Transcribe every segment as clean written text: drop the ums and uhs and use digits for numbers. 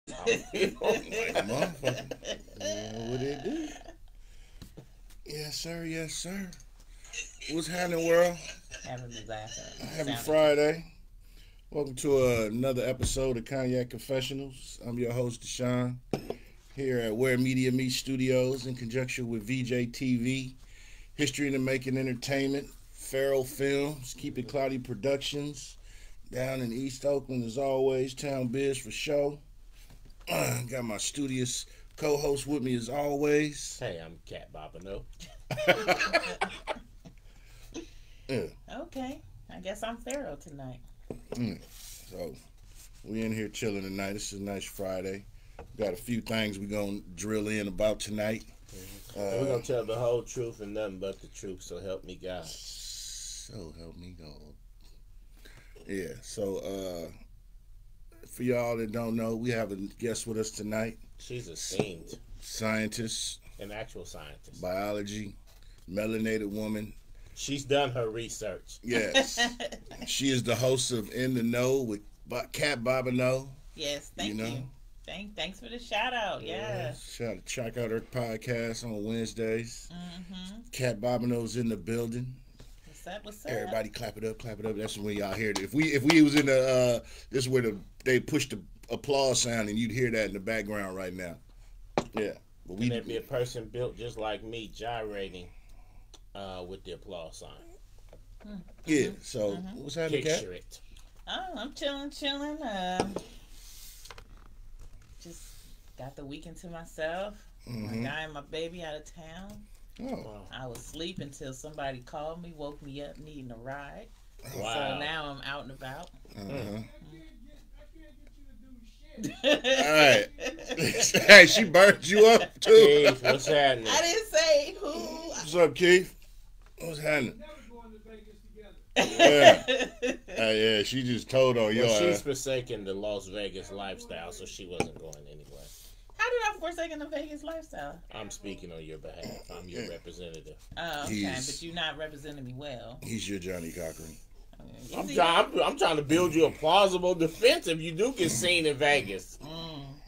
Motherfucker. What it do? Yes, sir. Yes, sir. What's happening, world? Having me laughing. Happy Friday. Welcome to another episode of Cognac Confessionals. I'm your host, Deshaun, here at Where Media Meets Studios in conjunction with VJ TV, History in the Making Entertainment, Farrell Films, Keep It Cloudy Productions, down in East Oakland as always, Town Biz for show. Got my studious co-host with me as always. Hey, I'm Cat Bobino. Yeah. Okay, I guess I'm Farrell tonight. So, we in here chilling tonight. This is a nice Friday. Got a few things we're going to drill in about tonight. We're going to tell the whole truth and nothing but the truth, so help me God. So help me God. Yeah, so for y'all that don't know, we have a guest with us tonight. She's esteemed. Scientist. An actual scientist. Biology. Melanated woman. She's done her research. Yes. She is the host of In the Know with Cat Bobino. Yes, thank you. Thanks for the shout out. Yeah. Check out her podcast on Wednesdays. Cat Bobino's in the building. What's up? Everybody clap it up. That's when y'all hear it. If we was in the this is where they push the applause sound and you'd hear that in the background right now. Yeah. But and there'd be a person built just like me gyrating with the applause sign. Yeah. So what's happening, Cat? Picture it. Oh, I'm chilling. Just got the weekend to myself. My guy and my baby out of town. Oh. I was asleep until somebody called me, woke me up needing a ride. Wow. So now I'm out and about. All right. Hey, she burnt you up too. Keith, what's happening? I didn't say who. What's up, Keith? What's happening? Yeah, she just told on you. Well, she's forsaken the Las Vegas lifestyle, so she wasn't going anywhere. How did I forsake the Vegas lifestyle? I'm speaking on your behalf. I'm your representative. Oh, okay, but you're not representing me well. He's your Johnny Cochran. I'm trying to build you a plausible defense if you do get seen in Vegas.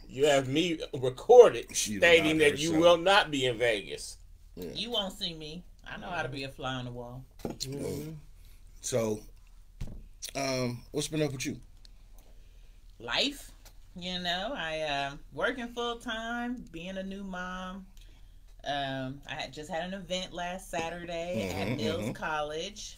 You have me recorded stating that you will not be in Vegas. Yeah. You won't see me. I know how to be a fly on the wall. So, what's been up with you? Life. You know, I working full time, being a new mom. I just had an event last Saturday at Mills College.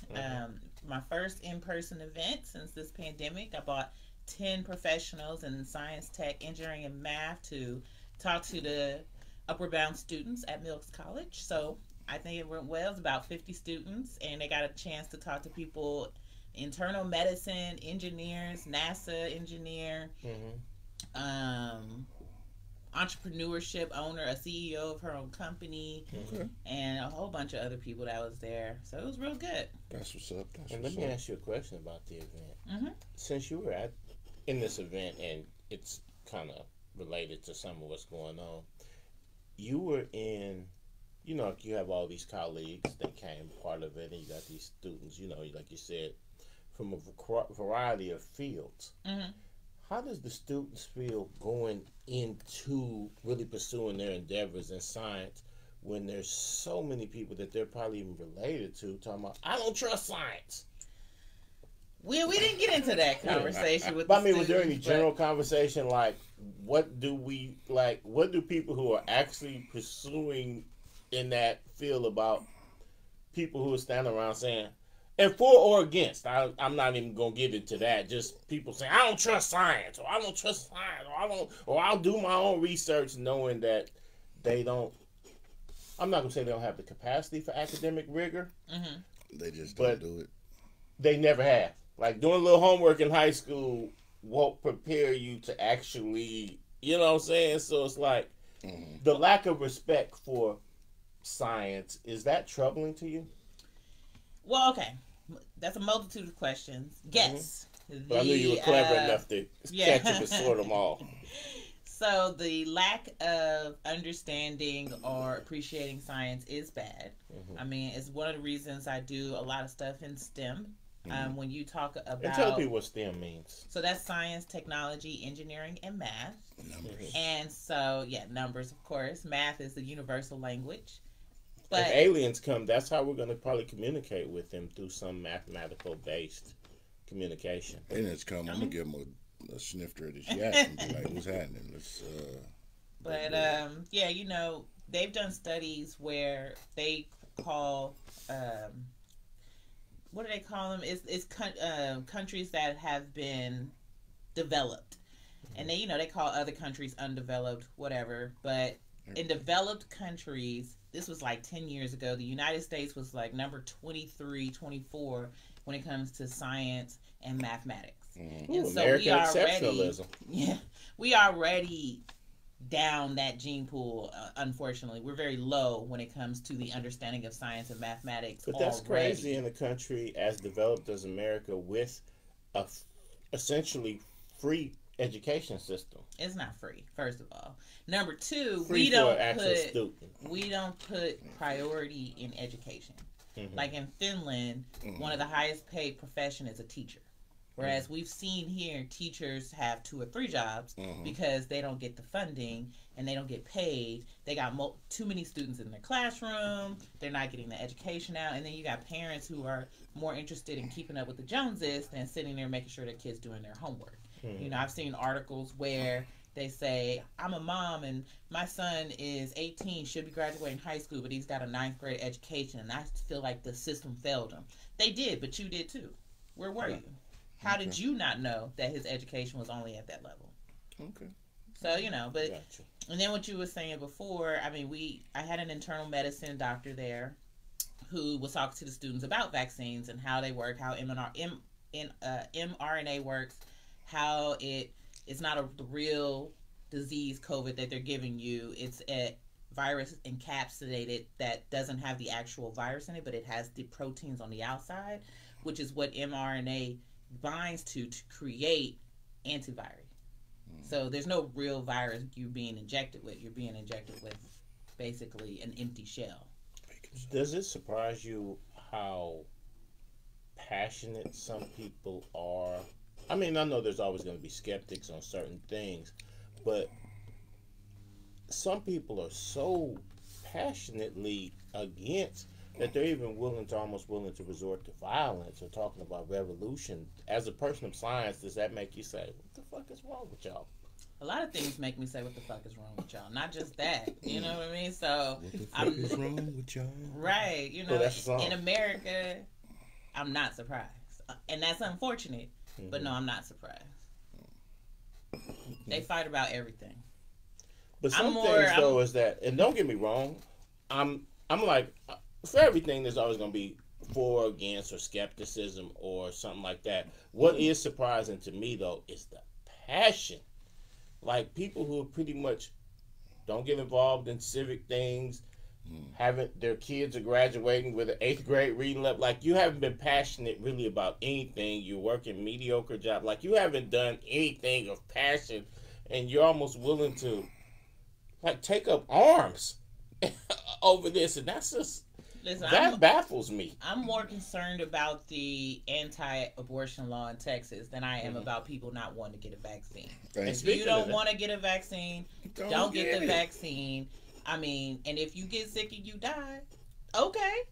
My first in-person event since this pandemic. I brought 10 professionals in science, tech, engineering, and math to talk to the upward bound students at Mills College. So I think it went well. It's about 50 students, and they got a chance to talk to people, internal medicine, engineers, NASA engineer, entrepreneurship owner, a CEO of her own company, and a whole bunch of other people that was there. So it was real good. That's what's up. Let me ask you a question about the event. Since you were in this event, and it's kind of related to some of what's going on, you were in, you know, you have all these colleagues that came part of it, and you got these students, you know, like you said, from a variety of fields. How does the students feel going into really pursuing their endeavors in science when there's so many people that they're probably even related to talking about, I don't trust science? We didn't get into that conversation with. But I mean, was there any general conversation like, what do people who are actually pursuing in that field about people who are standing around saying, and for or against, I'm not even gonna get into that. Just people saying, I don't trust science, or I don't trust science, or I'll do my own research, knowing that they don't. I'm not gonna say they don't have the capacity for academic rigor. They just don't do it. They never have. Like doing a little homework in high school won't prepare you to actually, you know what I'm saying? So it's like the lack of respect for science, is that troubling to you? Well, okay. That's a multitude of questions. Yes. But I knew you were clever enough to catch them and sort them all. So the lack of understanding or appreciating science is bad. I mean, it's one of the reasons I do a lot of stuff in STEM. When you talk about... And tell people what STEM means. So that's science, technology, engineering, and math. And so, yeah, numbers, of course. Math is the universal language. But if aliens come, that's how we're going to probably communicate with them, through some mathematical-based communication. Aliens come, I'm going to give them a snifter of this yak and be like, what's happening? Yeah, you know, they've done studies where they call, what do they call them? It's countries that have been developed. And they, you know, they call other countries undeveloped, whatever. But in developed countries, this was like 10 years ago, the United States was like number 23, 24 when it comes to science and mathematics. And so American exceptionalism. We already down that gene pool, unfortunately. We're very low when it comes to the understanding of science and mathematics. But that's crazy in a country as developed as America, with a essentially free education system. It's not free, first of all. Number two, free we don't put priority in education. Like in Finland, one of the highest paid profession is a teacher. Whereas we've seen here, teachers have 2 or 3 jobs because they don't get the funding and they don't get paid. They got too many students in their classroom. They're not getting the education out. And then you got parents who are more interested in keeping up with the Joneses than sitting there making sure their kids doing their homework. You know, I've seen articles where they say, I'm a mom and my son is 18, should be graduating high school, but he's got a 9th grade education, and I feel like the system failed him. They did, but you did too. Where were you? How did you not know that his education was only at that level? Okay. So, you know, but, and then what you were saying before, I mean, I had an internal medicine doctor there who was talking to the students about vaccines and how they work, how mRNA works, how it's not the real disease, COVID, that they're giving you. It's a virus encapsulated that doesn't have the actual virus in it, but it has the proteins on the outside, which is what mRNA binds to create antivirus. So there's no real virus you're being injected with. You're being injected with basically an empty shell. Does it surprise you how passionate some people are? I mean, I know there's always going to be skeptics on certain things, but some people are so passionately against that they're even almost willing to resort to violence or talking about revolution. As a person of science, does that make you say, what the fuck is wrong with y'all? A lot of things make me say, what the fuck is wrong with y'all? Not just that, you know what I mean? So, what the fuck is wrong with y'all? Right, you know, in America, I'm not surprised. And that's unfortunate, but no, I'm not surprised. They fight about everything. But some things, though, is that, and don't get me wrong, I'm like, for everything, there's always going to be for, against, or skepticism, or something like that. What is surprising to me, though, is the passion. Like, people who pretty much don't get involved in civic things, their kids are graduating with an 8th grade reading level. Like, you haven't been passionate really about anything. You're working mediocre job. Like, you haven't done anything of passion, and you're almost willing to, like, take up arms over this, and that's just... Listen, that baffles me. I'm more concerned about the anti-abortion law in Texas than I am about people not wanting to get a vaccine. If you don't want to get a vaccine, don't get the vaccine. I mean, and if you get sick and you die, okay.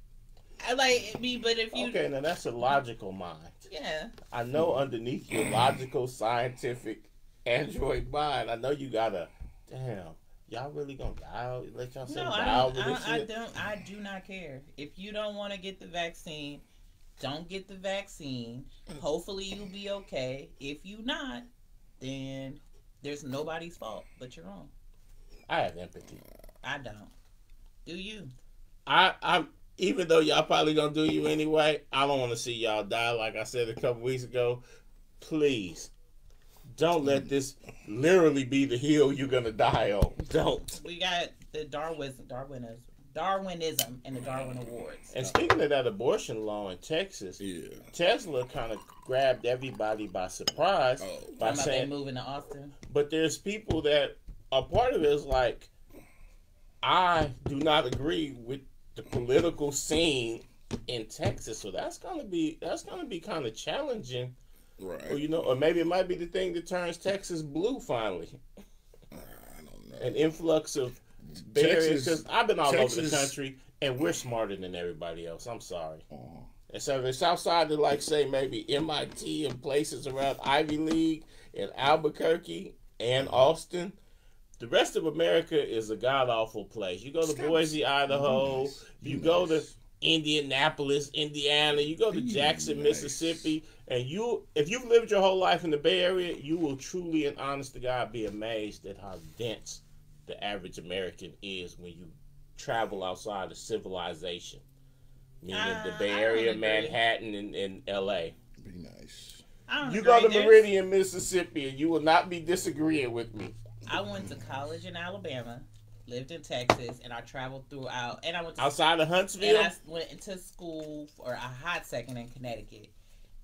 But if you... Okay, now that's a logical mind. Yeah. I know underneath your logical, scientific, android mind, I know you gotta... Damn. Y'all really gonna die? Let y'all die with this shit? I do not care. If you don't want to get the vaccine, don't get the vaccine. Hopefully you'll be okay. If you not, then there's nobody's fault but your own. I have empathy. I don't. Do you? I'm even though y'all probably gonna do you anyway, I don't want to see y'all die. Like I said a couple weeks ago, please. Don't let this literally be the hill you're going to die on. Don't. We got the Darwinism and the Darwin Awards. And speaking of that abortion law in Texas, Tesla kind of grabbed everybody by surprise by saying they moving to Austin. But there's people that are part of it is like, I do not agree with the political scene in Texas, so that's gonna be kind of challenging. Right. Or, or maybe it might be the thing that turns Texas blue finally. I don't an influx of barriers. Because I've been all over the country, and we're smarter than everybody else. I'm sorry. And so if it's outside of, like, say, maybe MIT and places around Ivy League and Albuquerque and Austin, the rest of America is a god-awful place. You go to Boise, Idaho. You go to Indianapolis, Indiana. You go to Jackson, Mississippi. And if you've lived your whole life in the Bay Area, you will truly and honest to God be amazed at how dense the average American is when you travel outside of civilization. Meaning the Bay Area, Manhattan, and L.A. Be nice. You go to Meridian, Mississippi, and you will not be disagreeing with me. I went to college in Alabama, lived in Texas, and I traveled throughout. And I went to outside of Huntsville. And I went to school for a hot second in Connecticut.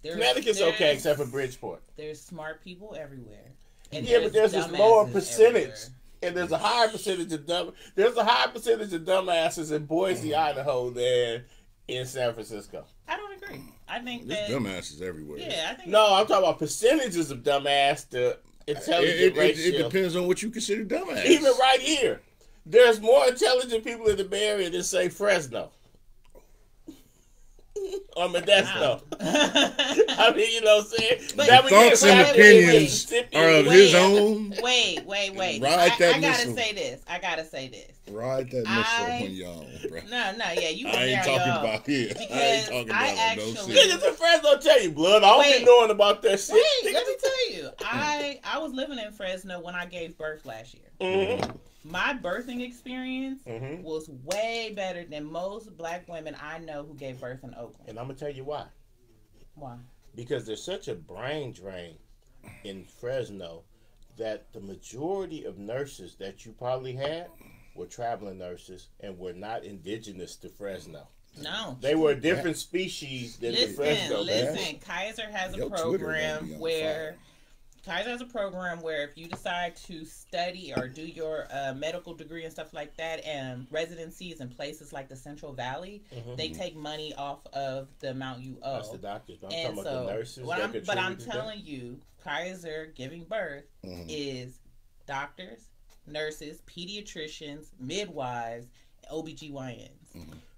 Connecticut's okay, except for Bridgeport. There's smart people everywhere. And but there's this lower percentage. Everywhere. And there's a higher percentage of dumbasses in Boise, Idaho than in San Francisco. I don't agree. I think there's dumbasses everywhere. Yeah, I think. No, I'm talking about percentages of dumbass to intelligent ratio. It depends on what you consider dumbass. Even right here, there's more intelligent people in the Bay Area than, say, Fresno. Or Modesto. I mean, you know what I'm saying? But thoughts and opinions are of his own. Wait. Ride that I gotta say this. Ride that missile when y'all, bro. No, yeah, you. I ain't talking about here. Because I actually. Niggas in Fresno tell you, blood. I don't be knowing about that shit. Wait, let me tell you. I was living in Fresno when I gave birth last year. Mm-hmm. My birthing experience was way better than most black women I know who gave birth in Oakland. And I'm going to tell you why. Why? Because there's such a brain drain in Fresno that the majority of nurses that you probably had were traveling nurses and were not indigenous to Fresno. No. They were a different species than the Fresno. Listen, Kaiser has a program where... Kaiser has a program where if you decide to study or do your medical degree and stuff like that and residencies in places like the Central Valley, they take money off of the amount you owe. That's the doctors. I'm talking about the nurses. But I'm telling you, Kaiser giving birth is doctors, nurses, pediatricians, midwives, OBGYNs.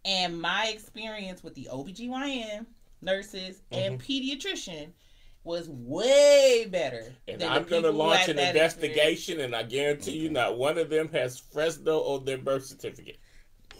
And my experience with the OBGYN, nurses, and pediatrician was way better. And I'm going to launch an investigation, and I guarantee you not one of them has Fresno on their birth certificate.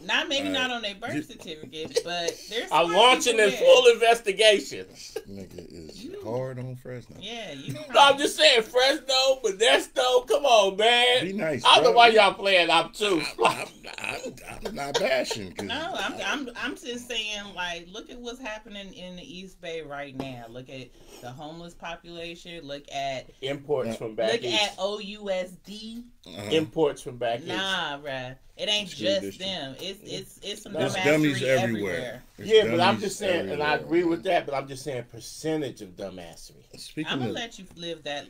Not on their birth certificate, but there's. I'm launching a full investigation. Nigga is hard on Fresno. Yeah, No, I'm just saying Fresno, Modesto. Come on, man. Be nice. I don't know why y'all playing obtuse. I'm not bashing. No, I'm just saying, like, look at what's happening in the East Bay right now. Look at the homeless population. Look at imports from back east. Look at OUSD. Imports from back east. Nah, bruh. It ain't just them. It's some dummies everywhere. Yeah, but I'm just saying, and I agree with that, but I'm just saying percentage of dumbassery. I'm going to let you live that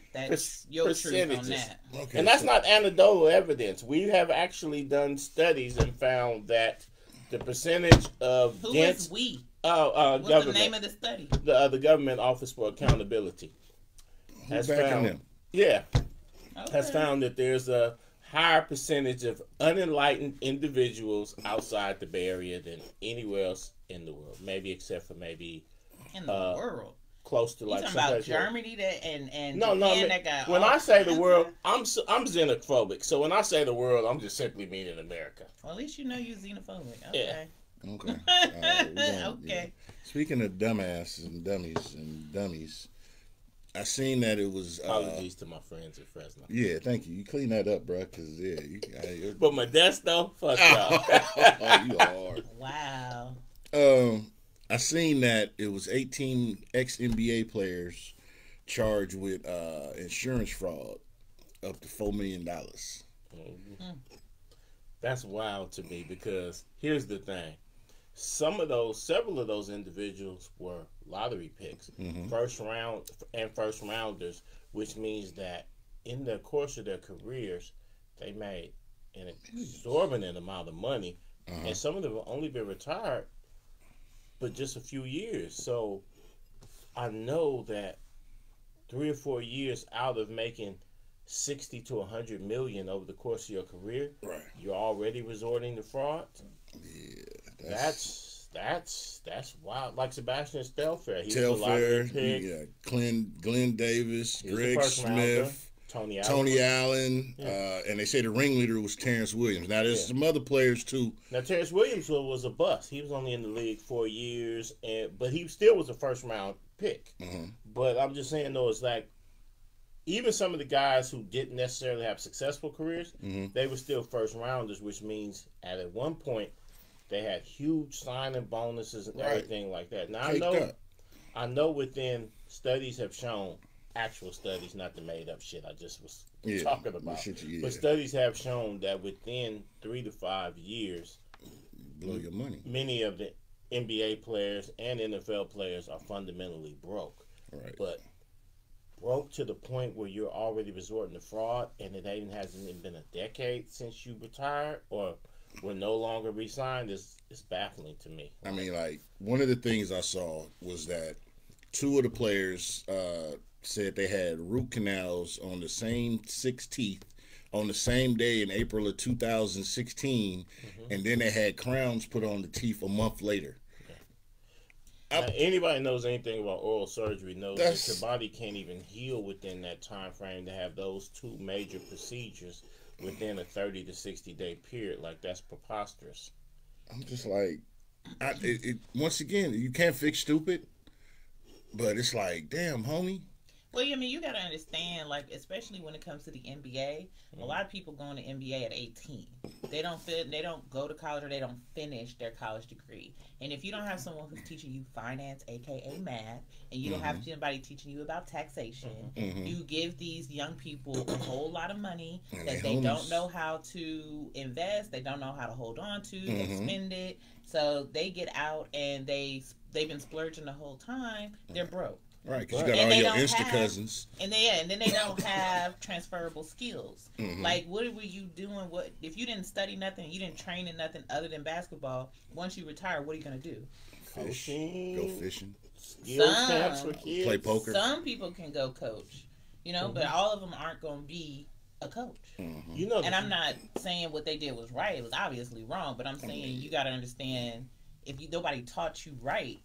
your truth on that. Okay, and that's not anecdotal evidence. We have actually done studies and found that the percentage of Who is we? What's the name of the study? The Government Office for Accountability has found. Yeah, has found that there's a higher percentage of unenlightened individuals outside the Bay Area than anywhere else in the world. Maybe except for maybe in the world. Close to like talking about Germany and no, Japan that got when I say the world, I'm xenophobic. So when I say the world, I'm just simply meaning America. Well, at least you know you're xenophobic. Okay. Yeah. Okay. Okay. Speaking of dumbasses and dummies, I seen that it was. Apologies to my friends at Fresno. Yeah, thank you. You clean that up, bro. Cause but Modesto, fuck y'all. You hard. Wow. I seen that it was 18 ex-NBA players charged with insurance fraud up to $4 million. That's wild to me because here's the thing. Several of those individuals were lottery picks, first rounders, which means that in the course of their careers, they made an exorbitant amount of money, and some of them have only been retired but just a few years. So I know that 3 or 4 years out of making $60 to $100 million over the course of your career, right, you're already resorting to fraud. Yeah, that's wild. Like Sebastian Telfair, he Telfair, was a lottery pick. Yeah, Glenn Davis, Greg Smith, Tony Allen, and they say the ringleader was Terrence Williams. Now there's some other players too. Now Terrence Williams was a bust. He was only in the league 4 years, but he still was a first round pick. Mm-hmm. But I'm just saying though, it's like even some of the guys who didn't necessarily have successful careers, they were still first rounders, which means at one point they had huge signing bonuses and everything like that. Now I know within studies have shown, actual studies, not the made up shit I just was talking about, but studies have shown that within 3 to 5 years, blow your money. Many of the NBA players and NFL players are fundamentally broke. Right. But broke to the point where you're already resorting to fraud, and it hasn't even been a decade since you retired or were no longer re-signed is baffling to me. I mean, like, one of the things I saw was that 2 of the players said they had root canals on the same 6 teeth on the same day in April of 2016, and then they had crowns put on the teeth a month later. Now, anybody knows anything about oral surgery knows that your body can't even heal within that time frame to have those 2 major procedures within a 30 to 60 day period. Like, that's preposterous. I'm just like, once again, you can't fix stupid, but it's like, damn, homie. Well, I mean, you got to understand, like, especially when it comes to the NBA, a lot of people go into NBA at 18. They don't go to college, or they don't finish their college degree. And if you don't have someone who's teaching you finance, aka math, and you don't have anybody teaching you about taxation, you give these young people a whole lot of money that they don't know how to invest, they don't know how to hold on to, they spend it. So they get out and they've been splurging the whole time. They're broke. Right, because you got all your Insta cousins. And then they don't have transferable skills. Like, what were you doing? What if you didn't study nothing, you didn't train in nothing other than basketball? Once you retire, what are you going to do? Fish. Go fishing. Camps for kids. Play poker. Some people can go coach, but all of them aren't going to be a coach. You know, and I'm not saying what they did was right. It was obviously wrong, but I'm saying you got to understand, if nobody taught you right.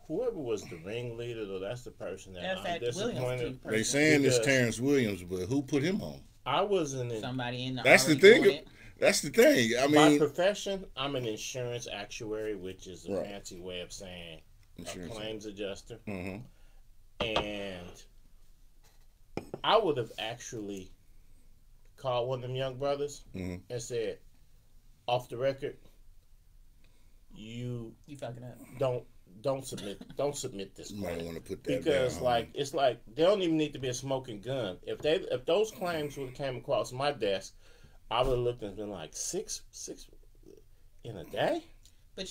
Whoever was the ringleader, though, that's the person that I'm disappointed. They saying it's Terrence Williams, but who put him on? I wasn't in. Somebody in the. That's the thing. That's the thing. I mean, by profession, I'm an insurance actuary, which is a fancy way of saying a claims adjuster. And I would have actually called one of them young brothers and said, off the record, you fucking up. Don't submit this. You might want to put that because down. like it's like they don't even need to be a smoking gun. If those claims would have came across my desk, I would have looked and been like, six in a day. But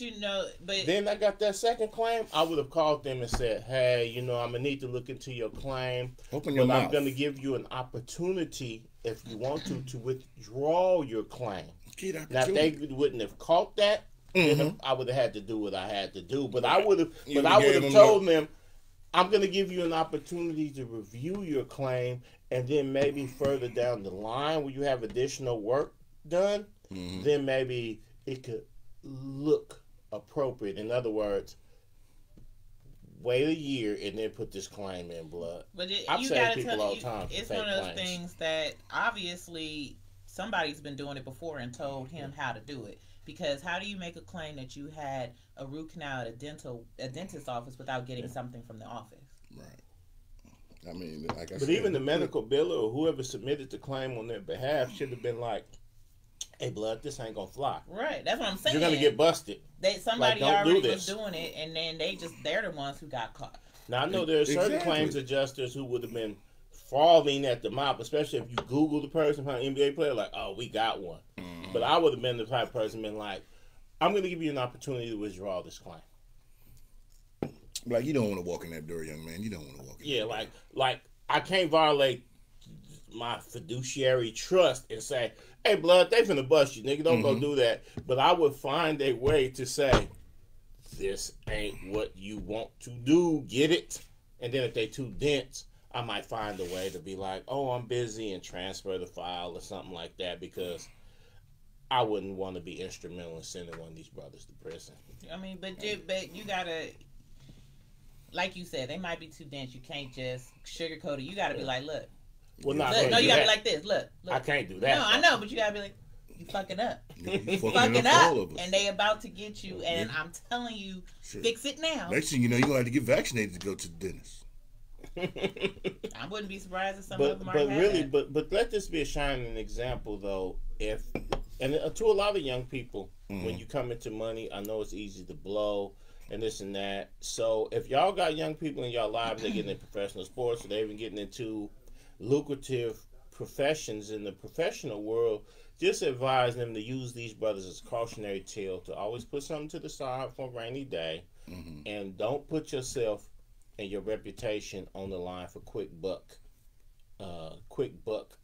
then I got that second claim. I would have called them and said, "Hey, I'm gonna need to look into your claim. Open your mouth. I'm gonna give you an opportunity if you want to withdraw your claim." Now, if they wouldn't have caught that, I would have had to do what I had to do. But I would have told them, I'm going to give you an opportunity to review your claim, and then maybe further down the line where you have additional work done, then maybe it could look appropriate. In other words, wait a year and then put this claim in blood. But I've said people all the time. It's one of those things that obviously somebody's been doing it before and told him how to do it. Because how do you make a claim that you had a root canal at a dentist's office without getting something from the office? Right. I mean, like I said. But even the medical biller or whoever submitted the claim on their behalf should have been like, "Hey, blood, this ain't gonna fly." Right. That's what I'm saying. You're gonna get busted. Somebody already was doing it, and then they're the ones who got caught. Now I know there are certain claims adjusters who would have been falling at the mouth, especially if you Google the person from an NBA player, like, "Oh, we got one." But I would have been the type of person been like, "I'm going to give you an opportunity to withdraw this claim." Like, you don't want to walk in that door, young man. You don't want to walk in that door. like I can't violate my fiduciary trust and say, "Hey, blood, they finna bust you, nigga. Don't go do that." But I would find a way to say, "This ain't what you want to do. Get it?" And then if they too dense, I might find a way to be like, oh, I'm busy, and transfer the file or something like that, because I wouldn't want to be instrumental in sending one of these brothers to prison. I mean, but you gotta, like you said, they might be too dense. You can't just sugarcoat it. You gotta be like, look. Well, look, no, you gotta be like this. Look. I can't do that. No, I know, but you gotta be like, you fucking up. You fucking up. And they about to get you, and I'm telling you, fix it now. Next thing you know, you're going to have to get vaccinated to go to the dentist. I wouldn't be surprised if some of them are. But let this be a shining example, though. And to a lot of young people, when you come into money, I know it's easy to blow and this and that. So if y'all got young people in y'all lives, they're getting into professional sports, or they're even getting into lucrative professions in the professional world, just advise them to use these brothers as a cautionary tale, to always put something to the side for a rainy day, and don't put yourself and your reputation on the line for quick buck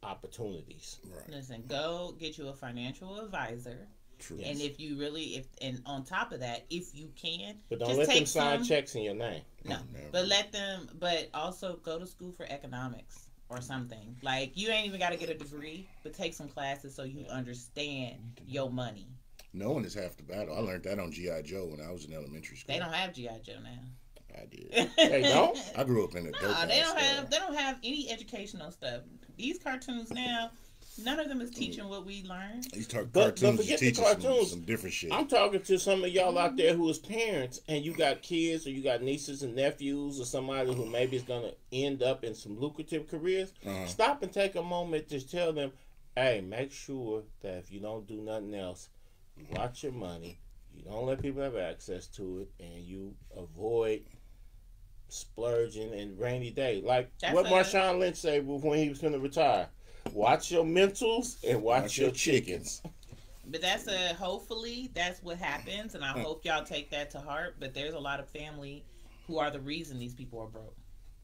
opportunities. Right. Listen, go get you a financial advisor. True. And if you really, and on top of that, if you can, but don't let them sign checks in your name. No, but also go to school for economics or something. Like, you ain't even got to get a degree, but take some classes so you understand your money. Knowing is half the battle. I learned that on G.I. Joe when I was in elementary school. They don't have G.I. Joe now. I did. They don't? I grew up in a dope they don't have any educational stuff. These cartoons now, none of them is teaching what we learned. These cartoons forget teach the cartoons. Some different shit. I'm talking to some of y'all out there who is parents, and you got kids, or you got nieces and nephews, or somebody who maybe is going to end up in some lucrative careers. Stop and take a moment to tell them, hey, make sure that if you don't do nothing else, you watch your money, you don't let people have access to it, and you avoid splurging and rainy day. Like what Marshawn Lynch said when he was going to retire. Watch your mentals and watch your chickens. But hopefully that's what happens, and I hope y'all take that to heart. But there's a lot of family who are the reason these people are broke.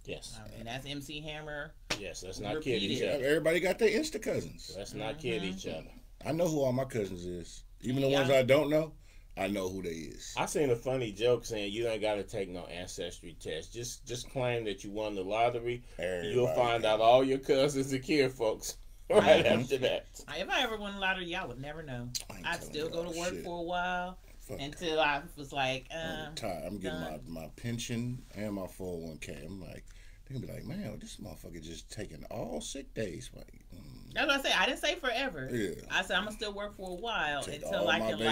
Yes. And that's MC Hammer. Yes, let's not kid each other. Everybody got their Insta cousins. Let's not kid each other. I know who all my cousins is. Even the ones I don't know, I know who they is. I seen a funny joke saying you don't got to take no ancestry test. Just claim that you won the lottery. You'll find out all your cousins and kin folks right after that. If I ever won the lottery, y'all would never know. I'd still go to work for a while until I was like, I'm tired. I'm getting my pension and my 401k. I'm like, they're going to be like, man, this motherfucker just taking all sick days. Like, That's what I say. I didn't say forever. Yeah. I said I'm gonna still work for a while Take until I can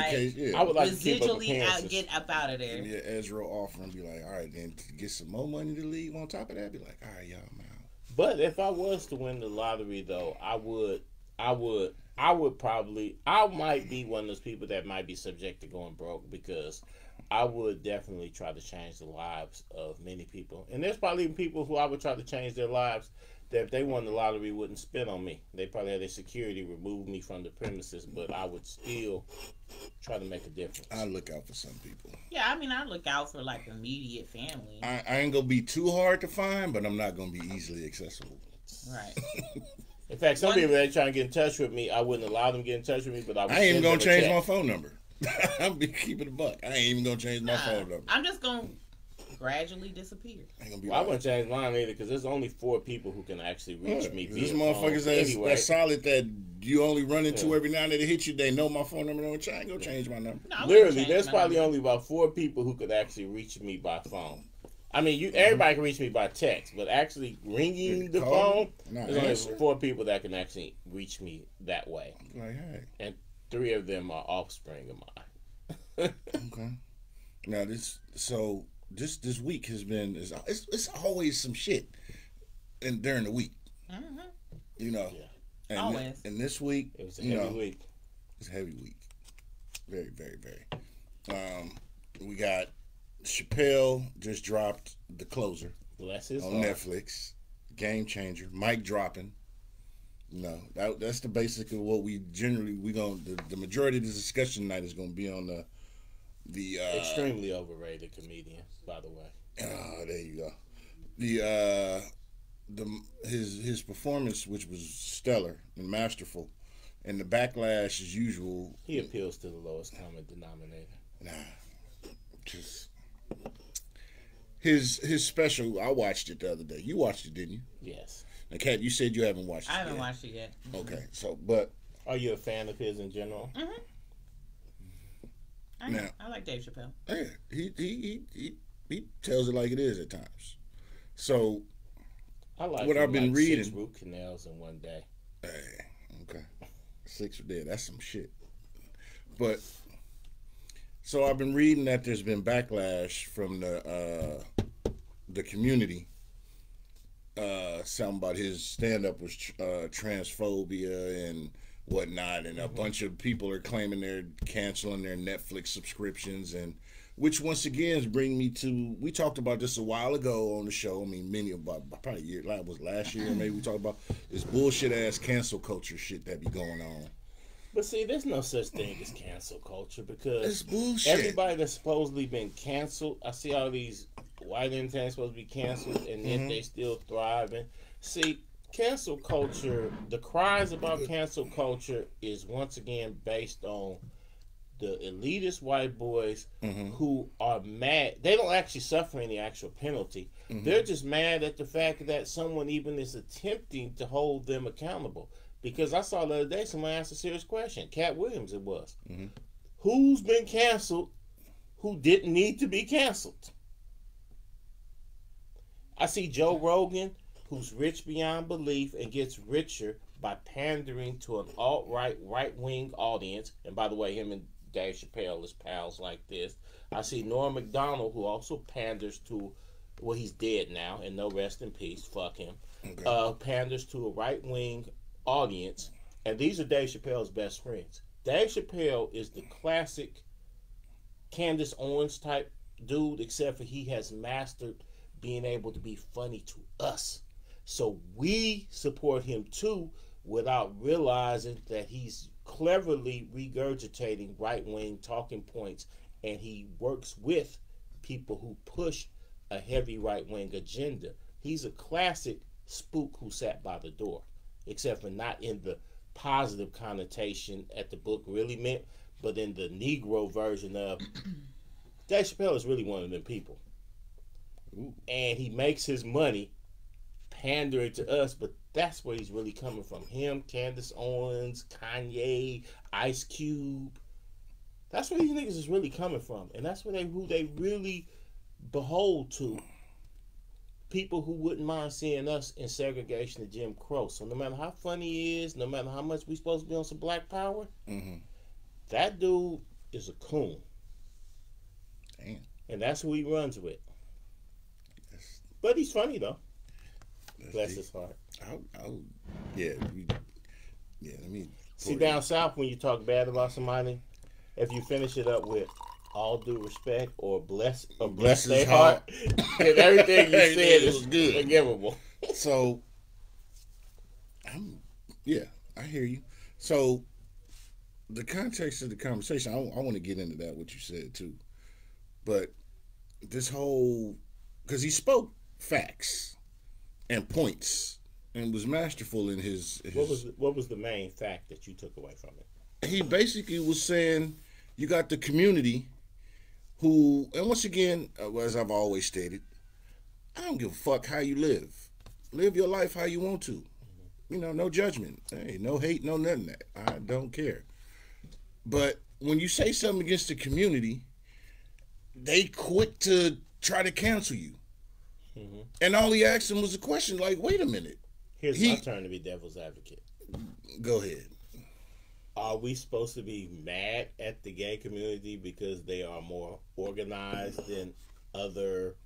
I would like residually get up out of there. Give me an Ezra offer and be like, all right, then to get some more money to leave on top of that, be like, all right, y'all, I'm out. But if I was to win the lottery, though, I might be one of those people that might be subject to going broke, because I would definitely try to change the lives of many people. And there's probably even people who I would try to change their lives that if they won the lottery wouldn't spit on me. They probably had their security remove me from the premises, but I would still try to make a difference. I look out for some people. Yeah, I mean, I look out for like immediate family. I ain't gonna be too hard to find, but I'm not gonna be easily accessible. Right. In fact, some people that try to get in touch with me, I wouldn't allow them to get in touch with me, but I ain't even gonna change my phone number. I'm be keeping a buck. I ain't even gonna change my phone number. I'm just gonna gradually disappear. I wouldn't change mine either, because there's only 4 people who can actually reach me. These motherfuckers that's solid that you only run into every now and then to hit you. They know my phone number. Don't change. Go change my number. No, literally, there's probably only about 4 people who could actually reach me by phone. I mean, everybody can reach me by text, but actually ringing the phone, there's only 4 people that can actually reach me that way. Like, hey. And 3 of them are offspring of mine. Okay. Now this week has been it's always some shit during the week. Mm-hmm. You know. Yeah. And always. And this week, it was a heavy week. It's a heavy week. Very, very, very. We got Chappelle just dropped The Closer on Netflix. Game changer. Mic dropping. That's the basic of what the majority of the discussion tonight is going to be on the extremely overrated comedian, by the way. There you go. His performance, which was stellar and masterful, and the backlash as usual. He appeals to the lowest common denominator. his special. I watched it the other day. You watched it, didn't you? Yes. Now, Kat, you said you haven't watched it. I haven't watched it yet. Okay, so but are you a fan of his in general? Mm-hmm. I like Dave Chappelle. Yeah, he tells it like it is at times. So I like what I've been reading. 6 root canals in one day. Hey, okay, 6 there. That's some shit. But so I've been reading that there's been backlash from the community. Something about his stand-up was transphobia and whatnot, and a bunch of people are claiming they're canceling their Netflix subscriptions, and which once again is bringing me to, we talked about this a while ago on the show. I mean, probably a year, was last year maybe, we talked about this bullshit ass cancel culture shit that be going on. But see, there's no such thing as cancel culture because it's bullshit. Everybody that's supposedly been canceled, I see all these white entertainers supposed to be canceled, and yet they still thriving. See, cancel culture, the cries about cancel culture is once again based on the elitist white boys who are mad. They don't actually suffer any actual penalty. They're just mad at the fact that someone even is attempting to hold them accountable. Because I saw the other day someone asked a serious question. Cat Williams it was. Who's been canceled who didn't need to be canceled? I see Joe Rogan, who's rich beyond belief and gets richer by pandering to an alt-right, right-wing audience. And by the way, him and Dave Chappelle is pals like this. I see Norm Macdonald, who also panders to, well, he's dead now, and no rest in peace, fuck him. Okay. Panders to a right-wing audience. And these are Dave Chappelle's best friends. Dave Chappelle is the classic Candace Owens type dude, except for he has mastered being able to be funny to us. So we support him too without realizing that he's cleverly regurgitating right-wing talking points, and he works with people who push a heavy right-wing agenda. He's a classic spook who sat by the door, except for not in the positive connotation that the book really meant, but in the Negro version of Dave Chappelle is really one of them people. Ooh. And he makes his money pandering to us, but that's where he's really coming from. Him, Candace Owens, Kanye, Ice Cube. That's where these niggas is really coming from. And that's who they really behold to. People who wouldn't mind seeing us in segregation of Jim Crow. So no matter how funny he is, no matter how much we supposed to be on some black power, that dude is a coon. Damn. And that's who he runs with. But he's funny though. Bless his heart. Let me see down south when you talk bad about somebody, if you finish it up with all due respect or bless their heart, and everything you said is good, forgivable. So, I hear you. So, the context of the conversation, I want to get into that what you said too, but this whole, because he spoke facts and points and was masterful in his what was the main fact that you took away from it? He basically was saying you got the community who, and once again, as I've always stated, I don't give a fuck how you live. Live your life how you want to. You know, no judgment. Hey, no hate, no nothing that. I don't care. But when you say something against the community, they quick to try to cancel you. And all he asked him was a question like, wait a minute. Here's my turn to be devil's advocate. Go ahead. Are we supposed to be mad at the gay community because they are more organized than other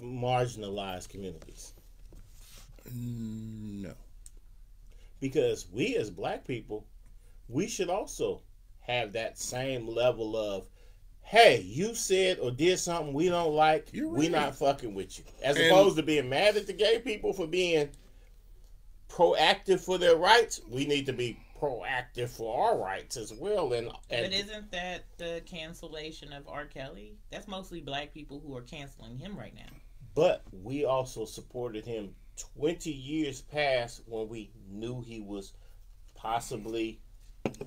marginalized communities? No. Because we as black people, we should also have that same level of, hey, you said or did something we don't like, we not fucking with you. As opposed to being mad at the gay people for being proactive for their rights, we need to be proactive for our rights as well. And but isn't that the cancellation of R. Kelly? That's mostly black people who are canceling him right now. But we also supported him 20 years past when we knew he was possibly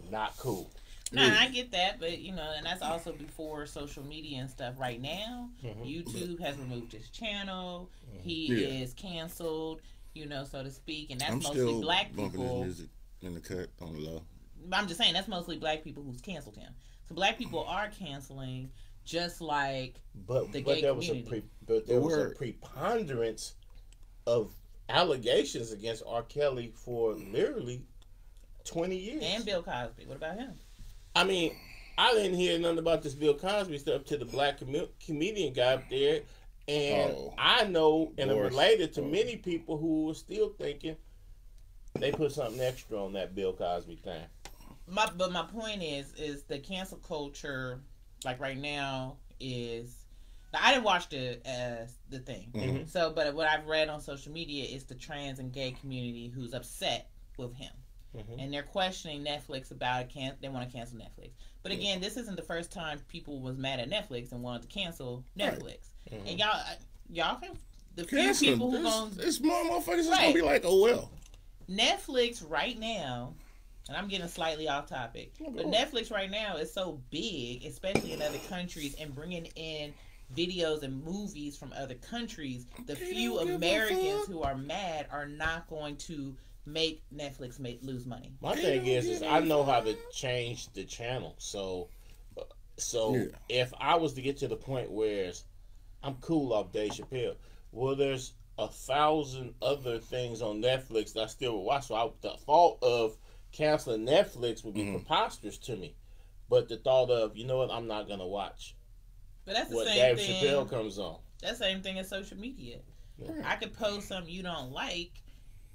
not cool. No, I get that, but and that's also before social media and stuff. Right now, YouTube has removed his channel. He is canceled, so to speak, and that's mostly black people. His music in the cut on the low. I'm just saying that's mostly black people who's canceled him. So black people are canceling, just like the gay community. But there was a preponderance of allegations against R. Kelly for literally 20 years. And Bill Cosby. What about him? I mean, I didn't hear nothing about this Bill Cosby stuff to the black comedian guy up there. And I know and I'm related to many people who are still thinking they put something extra on that Bill Cosby thing. But my point is the cancel culture, like right now, is... Now, I didn't watch the thing. Mm-hmm. So, but what I've read on social media is the trans and gay community who's upset with him. Mm-hmm. And they're questioning Netflix about it. They want to cancel Netflix. But again, this isn't the first time people was mad at Netflix and wanted to cancel Netflix. Right. Mm-hmm. And y'all can... The few people who going... It's more motherfuckers that's going to be like, oh, well. Netflix right now... And I'm getting slightly off topic. But Netflix right now is so big, especially in other countries, and bringing in videos and movies from other countries. The few Americans who are mad are not going to make Netflix lose money. My thing is I know how to change the channel. So if I was to get to the point where I'm cool off Dave Chappelle, well, there's 1,000 other things on Netflix that I still would watch. So the thought of canceling Netflix would be preposterous to me. But the thought of, you know what, I'm not going to watch but that's the what same Dave thing. Chappelle comes on. That's the same thing as social media. Yeah. I could post something you don't like.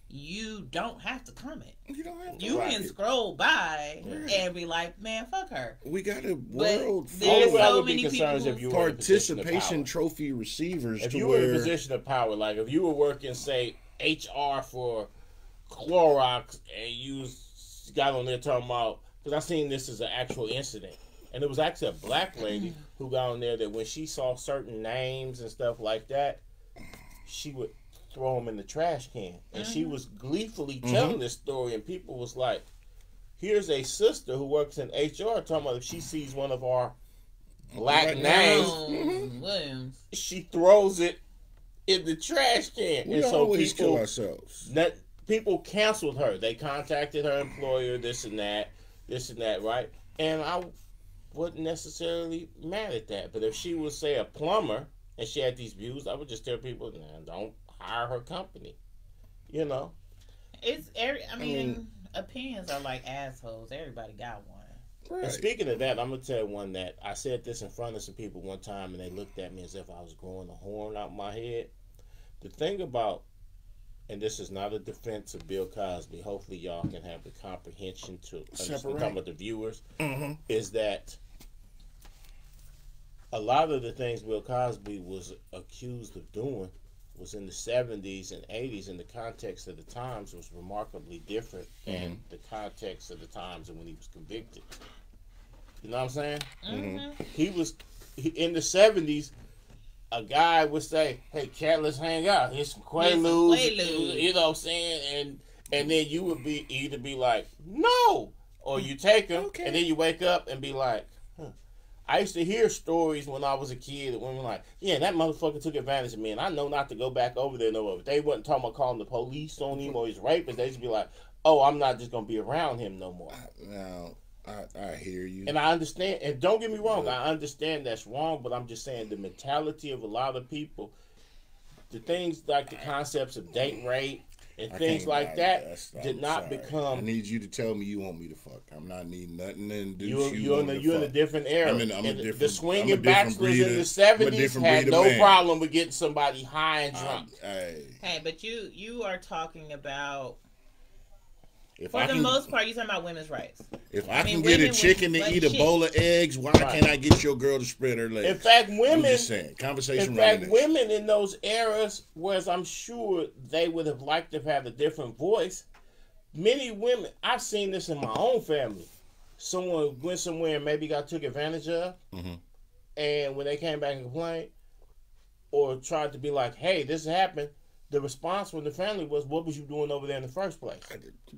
You don't have to comment. You don't have to. You can scroll by and be like, man, fuck her. We got a world full so many people participation trophy receivers. If you were in a position of power, like if you were working, say, HR for Clorox and you got on there talking about, because I seen this as an actual incident, and it was actually a black lady who got on there that when she saw certain names and stuff like that, she would throw them in the trash can, and she was gleefully telling this story, and people was like, here's a sister who works in HR talking about if she sees one of our black names, she throws it in the trash can. We always kill ourselves. People canceled her. They contacted her employer, this and that, right? And I wasn't necessarily mad at that. But if she was, say, a plumber and she had these views, I would just tell people, nah, don't hire her company. You know? Opinions are like assholes. Everybody got one. Right. And speaking of that, I'm going to tell you one that I said this in front of some people one time and they looked at me as if I was growing a horn out my head. The thing about, and this is not a defense of Bill Cosby, hopefully y'all can have the comprehension to understand, talking about the viewers, is that a lot of the things Bill Cosby was accused of doing was in the 70s and 80s, and the context of the times was remarkably different than the context of the times when he was convicted. You know what I'm saying? He was in the 70s. A guy would say, "Hey, Cat, let's hang out. Here's some Quaaludes." You know what I'm saying? And then you would either be like, "No," or you take them, and then you wake up and be like, "Huh." I used to hear stories when I was a kid that women were like, "Yeah, that motherfucker took advantage of me, and I know not to go back over there no more." But they wasn't talking about calling the police on him or his rapist. They just be like, "Oh, I'm not just gonna be around him no more." Now, I hear you. And I understand, and don't get me wrong, I understand that's wrong, but I'm just saying the mentality of a lot of people, the things like the concepts of date rape and things like that did not become... I need you to tell me you want me to fuck. I'm not needing nothing to induce you're in a different era. The swinging bachelors in the 70s had no problem with getting somebody high and drunk. Hey, but you are talking about... For the most part, you're talking about women's rights. If I can get a chicken to eat a bowl of eggs, why can't I get your girl to spread her legs? In fact, women... I'm just saying, conversation in fact, women in those eras, whereas I'm sure they would have liked to have had a different voice, many women... I've seen this in my own family. Someone went somewhere and maybe got took advantage of, and when they came back and complained, or tried to be like, hey, this happened, the response from the family was, "What was you doing over there in the first place?"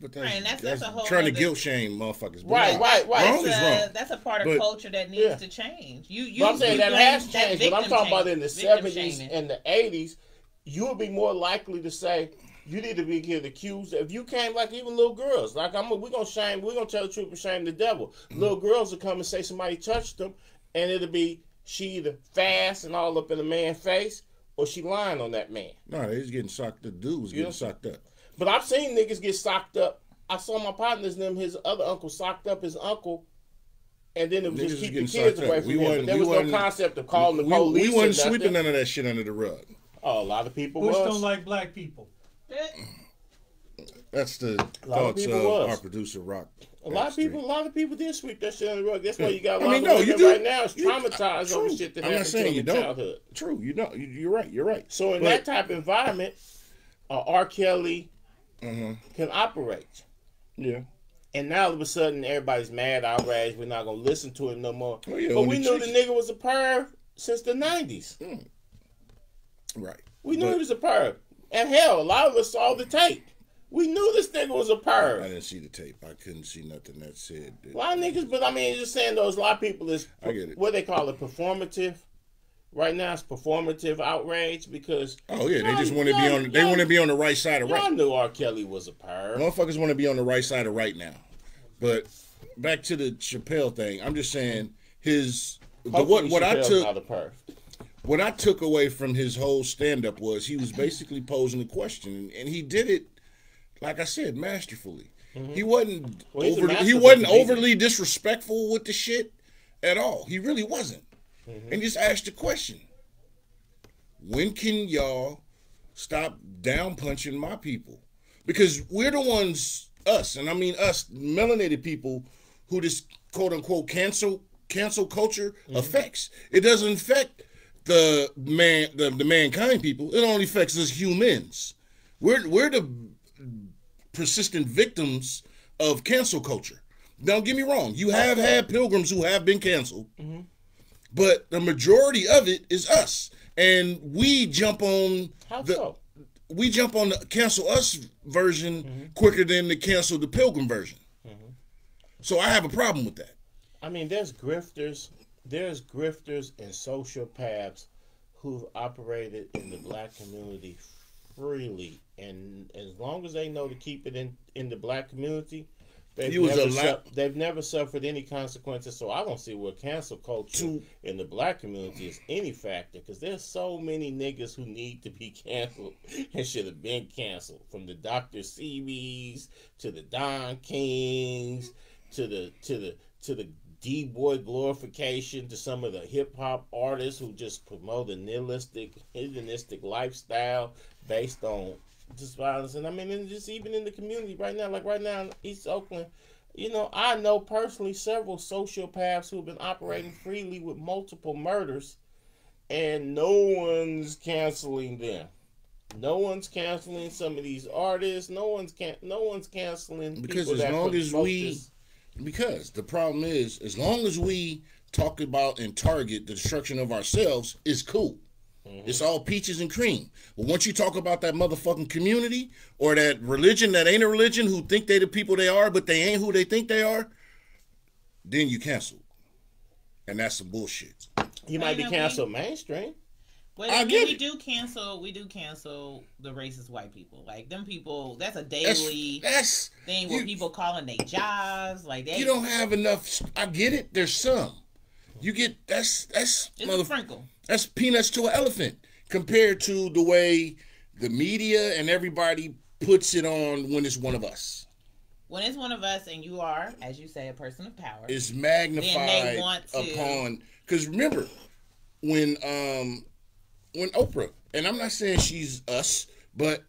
But right, and that's a whole trying to other... guilt shame motherfuckers. Right. Wrong is wrong. That's a part of culture that needs to change. But I'm saying that has changed. But I'm talking about in the 70s and the 80s, you would be more likely to say, you need to be get accused. If you came, like even little girls, like we're gonna tell the truth and shame the devil. Little girls will come and say somebody touched them, and it'll be she either fast and all up in the man's face, or she lying on that man. No, they was getting socked up. Dude was getting socked up. But I've seen niggas get socked up. I saw my partners and them, his other uncle socked up his uncle, and then it was just keep the kids away from him. But there was no concept of calling the police. We wasn't sweeping none of that shit under the rug. Oh, a lot of people Bush don't like black people. That's the thoughts of our producer, Rock. A lot of people did sweep that shit under the rug. That's why you got a lot of women right now is traumatized over shit that happened to them in childhood. True, you're right. So in that type of environment, R. Kelly can operate. Yeah. And now all of a sudden everybody's mad, outraged. We're not gonna listen to him no more. But we knew the nigga was a perv since the 90s. Right. We knew he was a perv. And hell, a lot of us saw the tape. We knew this nigga was a perv. I didn't see the tape. I couldn't see nothing that said. A lot of niggas, but I mean, just saying those, a lot of people is, I get it. What they call it, performative. Right now it's performative outrage because... Oh, yeah, they just want to be on, they want to be on the right side of right. Y'all knew R. Kelly was a perv. Motherfuckers want to be on the right side of right now. But back to the Chappelle thing, I'm just saying what I took away from his whole stand-up was he was basically posing a question, and he did it, like I said, masterfully. He wasn't overly disrespectful with the shit at all. He really wasn't. And just asked the question, when can y'all stop down punching my people? Because we're the ones, us, and I mean us, melanated people, who this quote unquote cancel culture affects. It doesn't affect the mankind people. It only affects us humans. We're the persistent victims of cancel culture. Don't get me wrong. You have had pilgrims who have been canceled, but the majority of it is us, and we jump on we jump on the cancel us version quicker than the cancel the pilgrim version. So I have a problem with that. I mean, there's grifters and sociopaths who've operated in the black community freely, and as long as they know to keep it in the black community, they've never suffered any consequences. So I don't see where cancel culture in the black community is any factor, because there's so many niggas who need to be canceled and should have been canceled, from the Dr. Seabees to the Don Kings to the D-boy glorification, to some of the hip-hop artists who just promote a nihilistic, hedonistic lifestyle based on just violence. And I mean, and just even in the community right now, like right now in East Oakland, you know, I know personally several sociopaths who've been operating freely with multiple murders, and no one's canceling them. No one's canceling some of these artists. No one's canceling because people as long as because the problem is, as long as we talk about and target the destruction of ourselves, is cool. It's all peaches and cream. But once you talk about that motherfucking community or that religion that ain't a religion, who think they the people they are, but they ain't who they think they are, then you cancel. And that's some bullshit. You might be canceled mainstream. Well, we do cancel the racist white people. Like, them people, that's a daily thing where people calling their jobs. Like, you don't have enough. I get it. There's some. You get it's a sprinkle. That's peanuts to an elephant compared to the way the media and everybody puts it on when it's one of us. When it's one of us, and you are, as you say, a person of power, it's magnified then they want to upon. Because remember, when Oprah, and I'm not saying she's us, but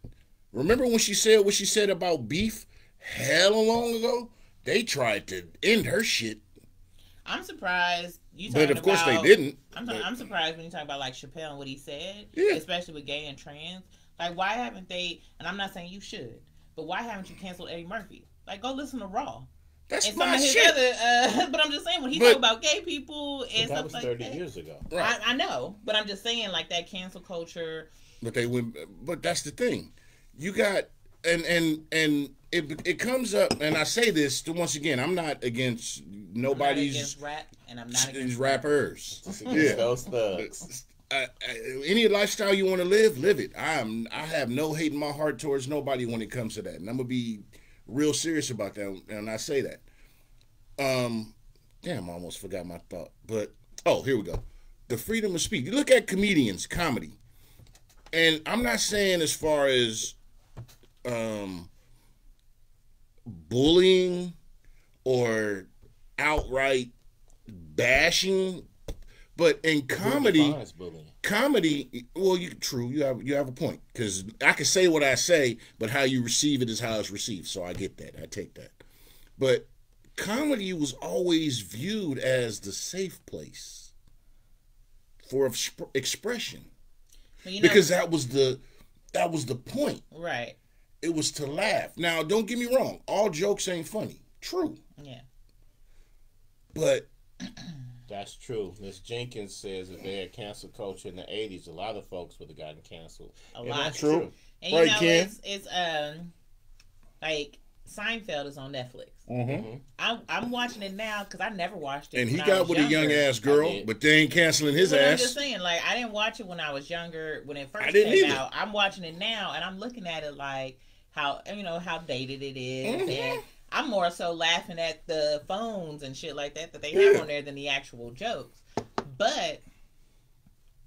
remember when she said what she said about beef hell long ago? They tried to end her shit. I'm surprised but of course they didn't. I'm surprised when you talk about like Chappelle and what he said, especially with gay and trans. Like, why haven't they? And I'm not saying you should, but why haven't you canceled Eddie Murphy? Like, go listen to Raw. That's and my some of his shit. Other, but I'm just saying, when he talk about gay people and that stuff was like 30 that, years ago. Right. I know, but I'm just saying, like, that cancel culture But they went. But that's the thing. You got and it comes up, and I say this once again. I'm not against nobody's against rap, and I'm not against rappers. Yeah, those thugs. Any lifestyle you want to live it. I have no hate in my heart towards nobody when it comes to that, and I'm gonna be real serious about that. And I say that. Damn, I almost forgot my thought. But here we go. The freedom of speech. You look at comedians, comedy, and I'm not saying as far as bullying or outright bashing, but in comedy, well, you have a point, because I can say what I say, but how you receive it is how it's received. So I get that, I take that. But comedy was always viewed as the safe place for expression, because that was the point. Right. It was to laugh. Now, don't get me wrong. All jokes ain't funny. True. Yeah. But that's true. Miss Jenkins says that they had cancel culture in the 80s. A lot of folks would have gotten canceled. A lot. That's true. And you know, Ken? It's like Seinfeld is on Netflix. Mm-hmm. I'm watching it now because I never watched it. And he got with a young ass girl, but they ain't canceling his ass. I'm just saying, like, I didn't watch it when I was younger, when it first came out. I'm watching it now, and I'm looking at it like how dated it is, mm-hmm. and I'm more so laughing at the phones and shit like that they have on there than the actual jokes. But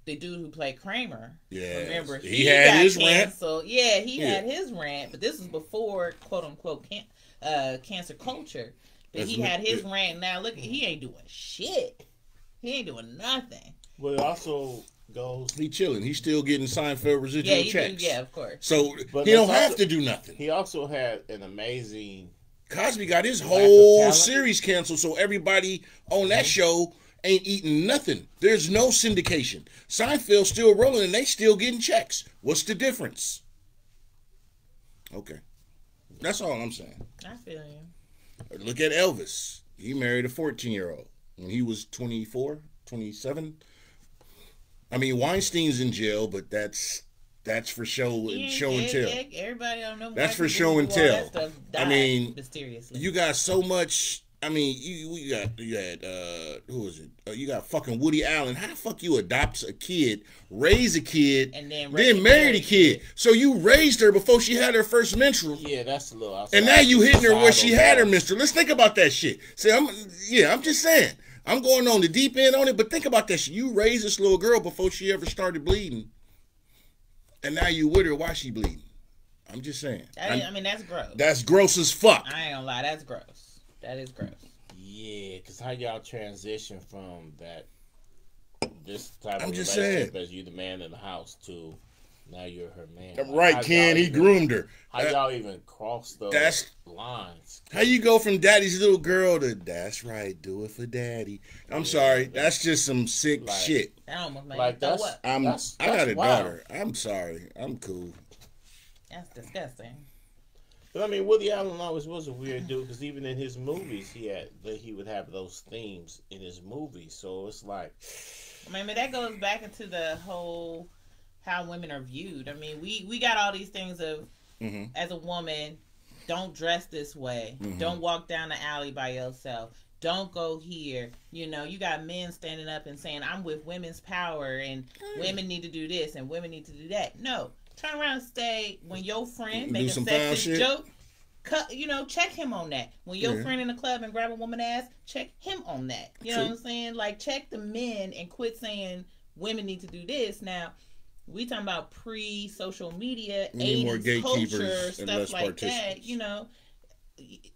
the dude who played Kramer, remember he had his canceled. rant. Yeah, he had his rant, but this is before quote unquote cancel culture. But he had his rant. Now look, he ain't doing shit. He ain't doing nothing. Well, it also goes. He chilling. He's still getting Seinfeld residual checks. Yeah, of course. So he don't have to do nothing. He also had an amazing. Cosby got his whole series canceled, so everybody on that show ain't eating nothing. There's no syndication. Seinfeld's still rolling, and they still getting checks. What's the difference? Okay. That's all I'm saying. I feel you. Look at Elvis. He married a 14-year-old when he was 24, 27. I mean, Weinstein's in jail, but that's for show and tell. Everybody don't know. That's for show and tell. I mean, mysteriously. You got so much. I mean, you had who was it? You got fucking Woody Allen. How the fuck you adopt a kid, raise a kid, and then marry the kid? So you raised her before she had her first menstrual. Yeah, that's a little. And now you hitting her where she had her menstrual. Let's think about that shit. See, I'm just saying. I'm going on the deep end on it, but think about that shit. You raised this little girl before she ever started bleeding, and now you with her while she bleeding. I'm just saying. I mean, that's gross. That's gross as fuck. I ain't gonna lie, that's gross. That is gross. Yeah, because how y'all transition from this type of relationship as you the man in the house to now you're her man. Right, Ken, he groomed her. How y'all even cross those lines? How you go from daddy's little girl to that's right, do it for daddy. I'm sorry, that's just some sick shit. That almost made like that's, what? I got a daughter. I'm sorry. I'm cool. That's disgusting. But I mean, Woody Allen always was a weird dude because even in his movies, he would have those themes in his movies. So it's like, I mean, but that goes back into the whole how women are viewed. I mean, we got all these things of as a woman, don't dress this way, don't walk down the alley by yourself, don't go here. You know, you got men standing up and saying, "I'm with women's power," and women need to do this and women need to do that. No. Turn around and stay when your friend make a sexist joke. Check him on that. When your friend in the club and grab a woman ass, check him on that. You know what I'm saying? Like, check the men and quit saying women need to do this. Now, we talking about pre-social media, 80s culture, stuff like that. You know,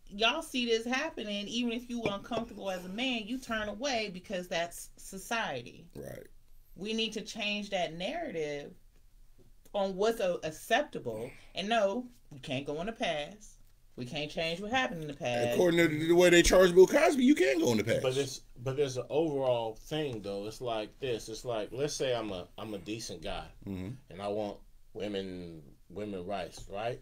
y'all see this happening. Even if you uncomfortable as a man, you turn away because that's society. Right. We need to change that narrative on what's acceptable. And no, you can't go in the past. We can't change what happened in the past. According to the way they charge Bill Cosby, you can go in the past. But there's an overall thing though. It's like this. It's like, let's say I'm a decent guy, and I want women rights, right?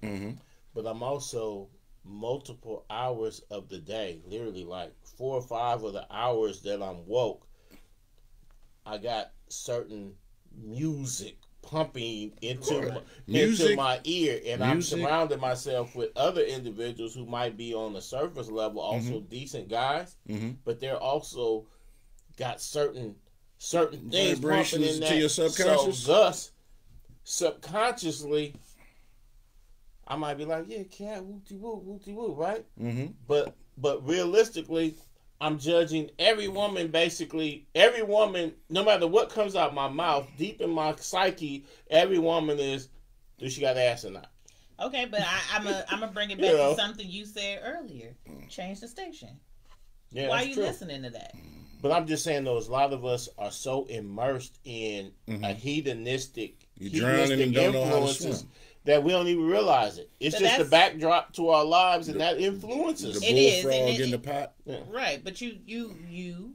But I'm also multiple hours of the day, literally like 4 or 5 of the hours that I'm woke. I got certain music pumping into my ear, and I'm surrounding myself with other individuals who might be on the surface level also decent guys, but they're also got certain things pumping in that. To your subconscious. So thus, subconsciously, I might be like, yeah, cat, woo, right? But realistically, I'm judging every woman, no matter what comes out my mouth, deep in my psyche, every woman is, do she got ass or not? Okay, but I'm gonna bring it back to something you said earlier. Change the station. Yeah, why are you listening to that? But I'm just saying, though, a lot of us are so immersed in a hedonistic influences that we don't even realize it. It's just the backdrop to our lives, and that influences. The bullfrog in the pot. Yeah. Right, but you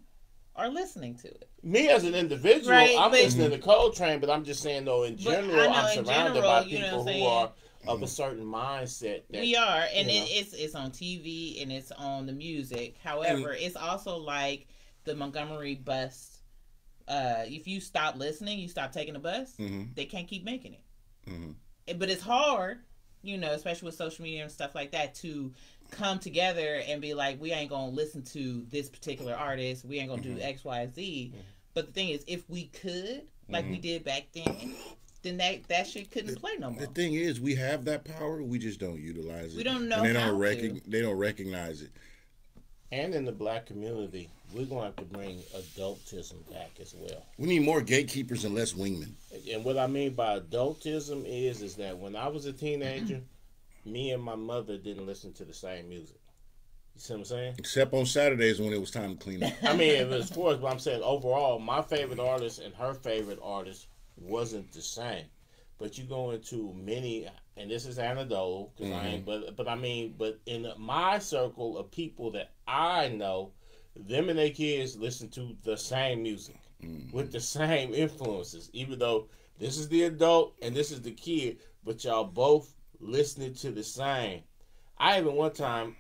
are listening to it. Me as an individual, I'm listening to Coltrane, but I'm just saying, though, in general, I'm surrounded by people who are of a certain mindset. We are, and it's on TV and it's on the music. However, it's also like the Montgomery Bus. If you stop listening, you stop taking the bus, they can't keep making it. But it's hard, especially with social media and stuff like that, to come together and be like, we ain't gonna listen to this particular artist, we ain't gonna do X, Y, Z. But the thing is, if we could, like we did back then that shit couldn't play no more. The thing is, we have that power, we just don't utilize it. We don't know and they don't recognize it. And in the black community, we're going to have to bring adultism back as well. We need more gatekeepers and less wingmen. And what I mean by adultism is that when I was a teenager, me and my mother didn't listen to the same music. You see what I'm saying? Except on Saturdays when it was time to clean up. I mean, it was for us, but I'm saying overall, my favorite artist and her favorite artist wasn't the same. But you go into many, and this is anecdotal, because I ain't, but in my circle of people that I know, them and their kids listen to the same music with the same influences, even though this is the adult and this is the kid, but y'all both listening to the same. I even one time,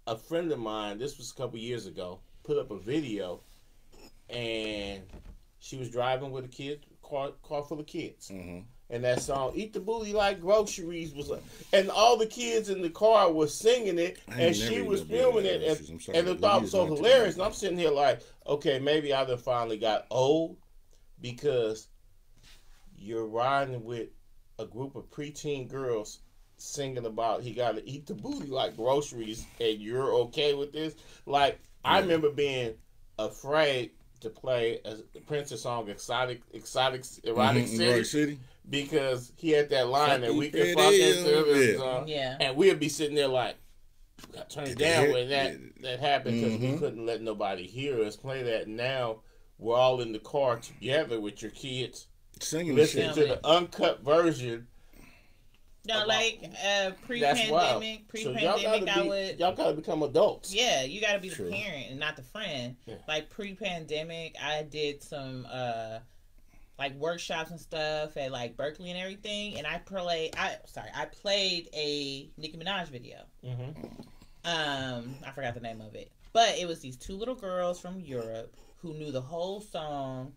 a friend of mine, this was a couple years ago, put up a video, and she was driving with a kid, car full of kids. And that song, Eat the Booty Like Groceries, was like, and all the kids in the car were singing it, and she was filming it, and the thought was so hilarious. And I'm sitting here like, okay, maybe I done finally got old, because you're riding with a group of preteen girls singing about he got to eat the booty like groceries, and you're okay with this? Like, I remember being afraid to play a Prince's song, Erotic City. Because he had that line that we could fuck into, and we'd be sitting there like, we got to turn it down when that happened, because we couldn't let nobody hear us play that. Now we're all in the car together with your kids, listening to the uncut version. No, like pre-pandemic, so y'all gotta become adults. Yeah, you gotta be the parent and not the friend. Yeah. Like pre-pandemic, I did some like workshops and stuff at like Berkeley and everything, and I played a Nicki Minaj video. I forgot the name of it, but it was these two little girls from Europe who knew the whole song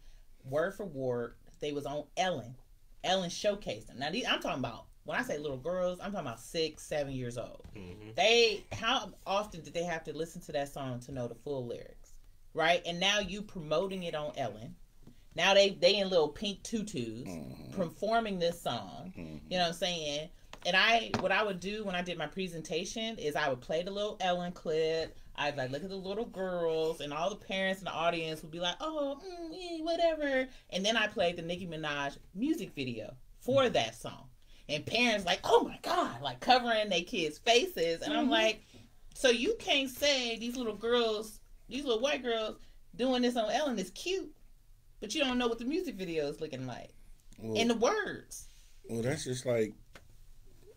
word for word. They was on Ellen. Ellen showcased them. Now I'm talking about, when I say little girls, I'm talking about 6, 7 years old. How often did they have to listen to that song to know the full lyrics, right? And now you promoting it on Ellen. Now they in little pink tutus performing this song. You know what I'm saying? And what I would do when I did my presentation is I would play the little Ellen clip. I'd like look at the little girls, and all the parents in the audience would be like, "Oh, whatever." And then I played the Nicki Minaj music video for that song, and parents like, "Oh my God!" like covering their kids' faces, and I'm like, "So you can't say these little girls, these little white girls doing this on Ellen is cute, but you don't know what the music video is looking like, and the words." Well, that's just like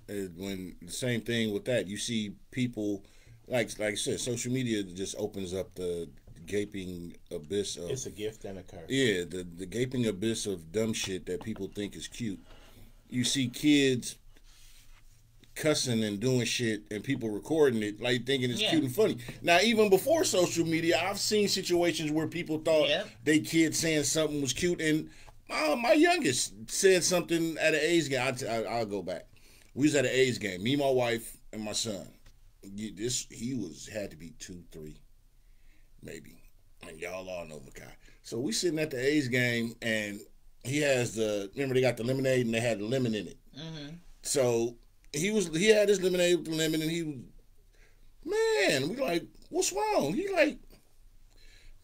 when the same thing with that. You see people. Like I said, social media just opens up the gaping abyss of... It's a gift and a curse. Yeah, the gaping abyss of dumb shit that people think is cute. You see kids cussing and doing shit, and people recording it, like thinking it's cute and funny. Now, even before social media, I've seen situations where people thought they kid saying something was cute, and My youngest said something at an A's game. I'll go back. We was at an A's game. Me, my wife, and my son. He had to be 2, 3, maybe. And y'all all know Makai. So we sitting at the A's game, and he has remember they got the lemonade and they had the lemon in it. Mm-hmm. So he had his lemonade with the lemon, and man, we like, what's wrong? He like,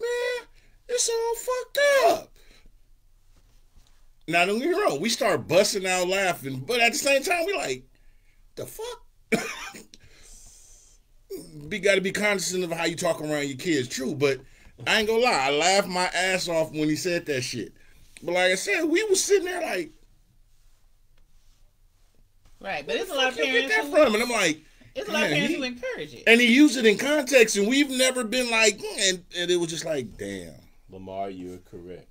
man, it's all fucked up. Now don't get me wrong, we start busting out laughing, but at the same time we like, the fuck? We got to be cognizant of how you talk around your kids, true, but I ain't gonna lie, I laughed my ass off when he said that shit. But like I said, we was sitting there like, right, but it's a lot of parents get that from, and I'm like, it's a lot of parents who encourage it, and he used it in context, and we've never been like, and it was just like, damn, Lamar, you're correct.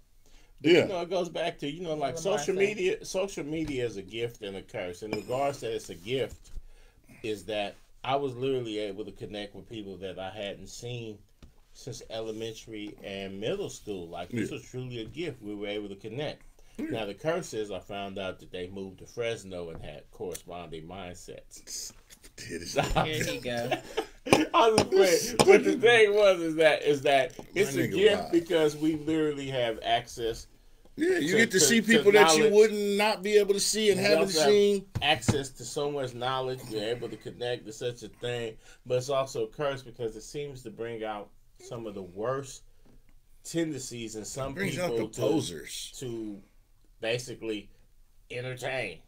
Yeah, you know, it goes back to, you know, like social media is a gift and a curse. In regards to it's a gift, is that I was literally able to connect with people that I hadn't seen since elementary and middle school. Like, this was truly a gift. We were able to connect. Now, the curse is I found out that they moved to Fresno and had corresponding mindsets. Here he go. I was playing. But the thing is that it's a gift because we literally have access. Yeah, you get to see people that you wouldn't not be able to see and haven't seen. Access to so much knowledge. We're able to connect to such a thing. But it's also a curse because it seems to bring out some of the worst tendencies in some people to basically entertain.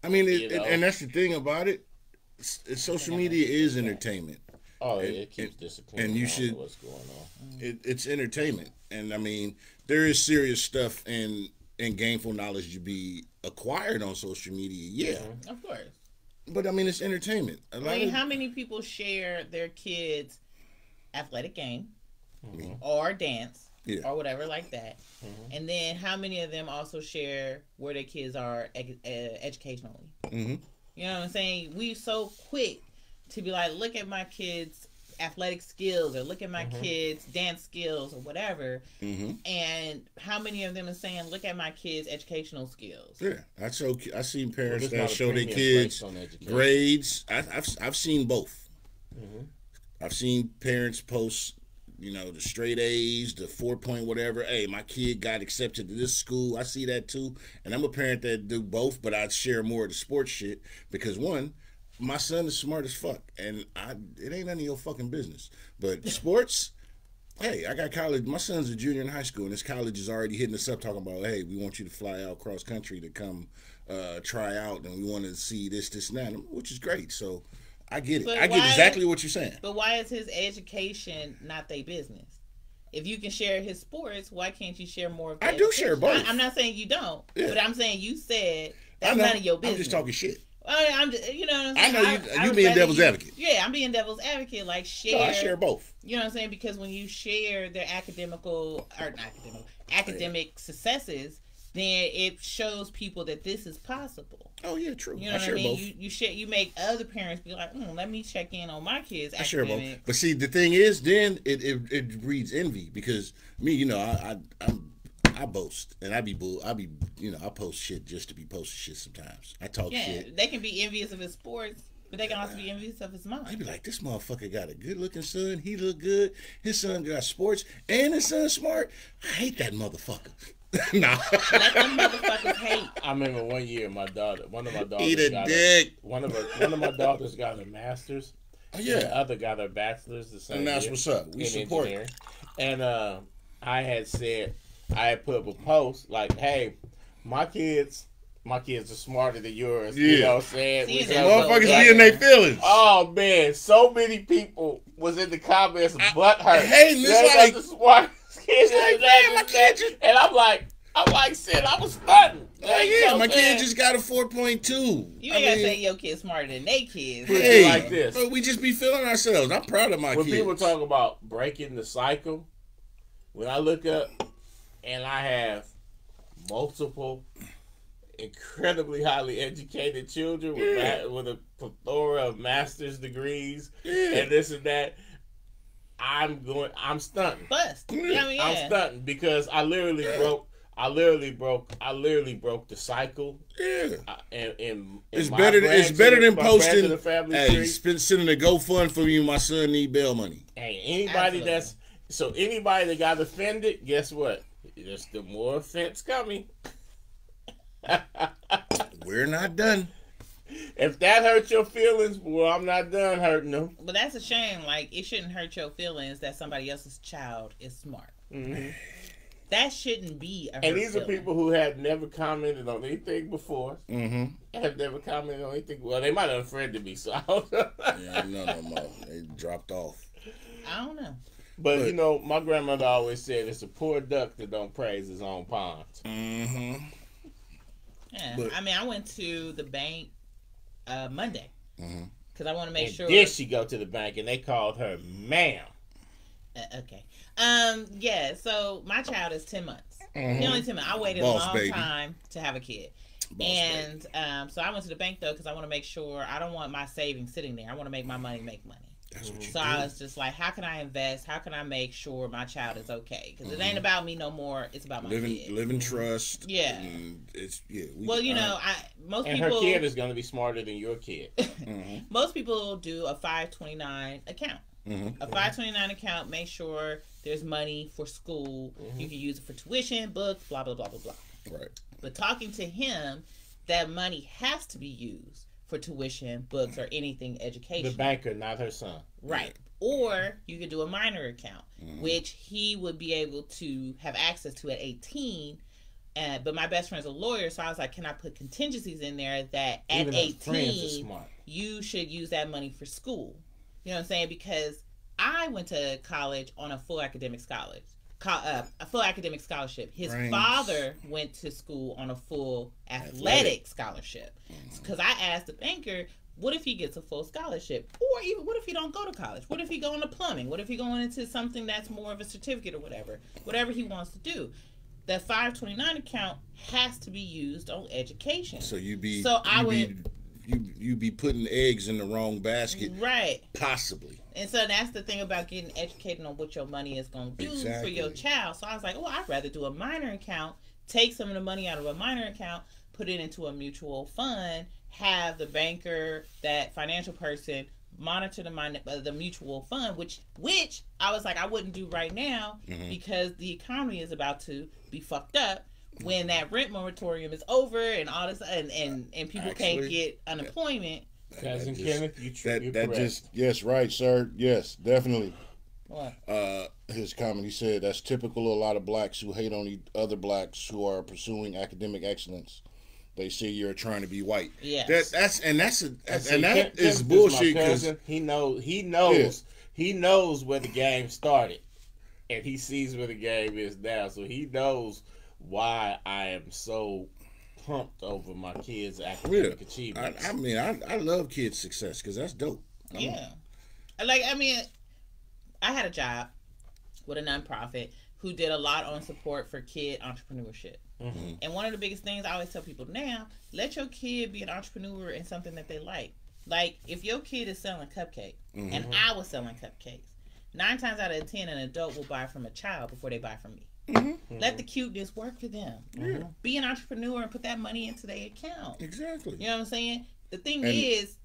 I mean, and that's the thing about it. Social media is entertainment. Oh, it keeps discipline. And you should. What's going on? It's entertainment, and I mean, there is serious stuff and gainful knowledge to be acquired on social media. Yeah, of course. But I mean, it's entertainment. How many people share their kids' athletic game or dance or whatever like that? And then how many of them also share where their kids are educationally? You know what I'm saying? We so quick to be like, look at my kids' athletic skills or look at my kids' dance skills or whatever. And how many of them are saying, look at my kids' educational skills? Yeah, I seen parents that show their kids grades. I've seen both. I've seen parents post, you know, the straight A's, the 4-point whatever. Hey, my kid got accepted to this school. I see that too. And I'm a parent that do both, but I share more of the sports shit because one, my son is smart as fuck, and it ain't none of your fucking business. But sports, hey, I got college. My son's a junior in high school, and his college is already hitting us up talking about, hey, we want you to fly out cross country to come try out, and we want to see this, and that, which is great. So I get it. I get exactly what you're saying. But why is his education not their business? If you can share his sports, why can't you share more of that? I do share both. I'm not saying you don't, but I'm saying you said that's none of your business. I'm just talking shit. I'm just, you know what I'm saying? I know you being devil's advocate. Yeah, I'm being devil's advocate. Like, share. No, I share both. You know what I'm saying? Because when you share their academic successes, then it shows people that this is possible. Oh yeah, true. You know what I mean? Both. You make other parents be like, let me check in on my kids' academics. I share both. But see, the thing is, then it breeds envy because me, you know, I boast and I post shit just to be posting shit sometimes. I talk shit. Yeah, they can be envious of his sports, but they can also be envious of his mom. They be like, this motherfucker got a good looking son. He look good. His son got sports and his son's smart. I hate that motherfucker. Nah. Let them motherfuckers hate. I remember one year one of my daughters eat a dick. One of my daughters got her master's. Oh yeah. The other got her bachelor's the same and that's year what's up. We support it. And I had put up a post like, hey, my kids are smarter than yours. Yeah. You know what I'm saying? Motherfuckers be in their feelings. Oh man, so many people was in the comments butthurt. Hey, it's the smartest kids. Like, man, my kid just... And I'm like, shit, I was stunning. Yeah, my kid just got a 4.2. You ain't gotta say your kid's smarter than they kids. Hey, like this. We just be feeling ourselves. I'm proud of my kids. When people talk about breaking the cycle, when I look up and I have multiple incredibly highly educated children with a plethora of master's degrees and this and that, I'm stunting. Bust. I'm stunting because I literally I literally broke the cycle. Yeah. It's better than posting. The family Hey, sending a GoFund for you. My son need bail money. Hey, anybody that got offended, guess what? There's still more offense coming. We're not done. If that hurt your feelings, well, I'm not done hurting them. But that's a shame. Like, it shouldn't hurt your feelings that somebody else's child is smart. Mm-hmm. That shouldn't be a hurt And these feeling. are people who have never commented on anything before. Mm-hmm. Have never commented on anything. Well, they might have unfriended me, so I don't know. Yeah, no more. They dropped off. I don't know. But you know, my grandmother always said it's a poor duck that don't praise his own ponds. Mm-hmm. Yeah, I mean, I went to the bank Monday because I want to make sure. Did she go to the bank and they called her ma'am? Okay. Yeah. So my child is 10 months. Mm-hmm. He only 10 months. I waited a long time to have a kid. So I went to the bank though because I want to make sure I don't want my savings sitting there. I want to make my money make money. That's what you so do. I was just like, how can I invest? How can I make sure my child is okay? Because it ain't about me no more. It's about my kid. Live in trust. Yeah. Well, you know, most people. And her kid is going to be smarter than your kid. Most people do a 529 account. A 529 account. Make sure there's money for school. You can use it for tuition, books, blah blah blah blah blah. Right. But talking to him, that money has to be used for tuition, books, or anything educational. The banker, not her son. Right. Or you could do a minor account, which he would be able to have access to at 18. But my best friend's a lawyer, so I was like, can I put contingencies in there that at Even 18, you should use that money for school? You know what I'm saying? Because I went to college on a full academic scholarship. His father went to school on a full athletic scholarship. Because I asked the banker, what if he gets a full scholarship? Or even what if he don't go to college? What if he go into plumbing? What if he going into something that's more of a certificate or whatever? Whatever he wants to do. That 529 account has to be used on education. So you be putting eggs in the wrong basket. Right. Possibly. And so that's the thing about getting educated on what your money is going to do for your child. So I was like, oh, I'd rather do a minor account, take some of the money out of a minor account, put it into a mutual fund, have the banker, that financial person, monitor the mutual fund, which I was like, I wouldn't do right now because the economy is about to be fucked up when that rent moratorium is over and all this and people can't get unemployment. Cousin Kenneth, yes, right, sir. Yes, definitely. What? His comment, he said, that's typical of a lot of blacks who hate on other blacks who are pursuing academic excellence. They say you're trying to be white. Yeah. That is bullshit because he knows where the game started, and he sees where the game is now. So he knows why I am so pumped over my kids' academic achievements. I love kids' success because that's dope. Yeah. I had a job with a nonprofit who did a lot on support for kid entrepreneurship. And one of the biggest things I always tell people now, let your kid be an entrepreneur in something that they like. Like, if your kid is selling cupcakes, and I was selling cupcakes, 9 times out of 10, an adult will buy from a child before they buy from me. Let the cuteness work for them. Be an entrepreneur and put that money into their account. Exactly. You know what I'm saying? The thing is,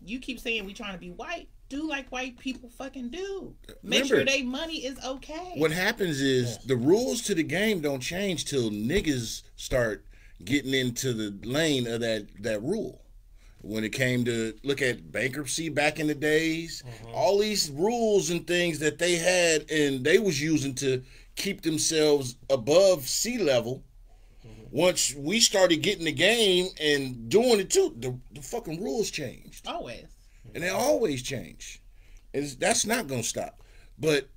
you keep saying we trying to be white. Do like white people fucking do. Make sure their money is okay. What happens is the rules to the game don't change till niggas start getting into the lane of that rule. When it came to look at bankruptcy back in the days, all these rules and things that they had and they was using to keep themselves above sea level. Once we started getting the game and doing it too, the fucking rules changed. Always. And they always change. And that's not going to stop. But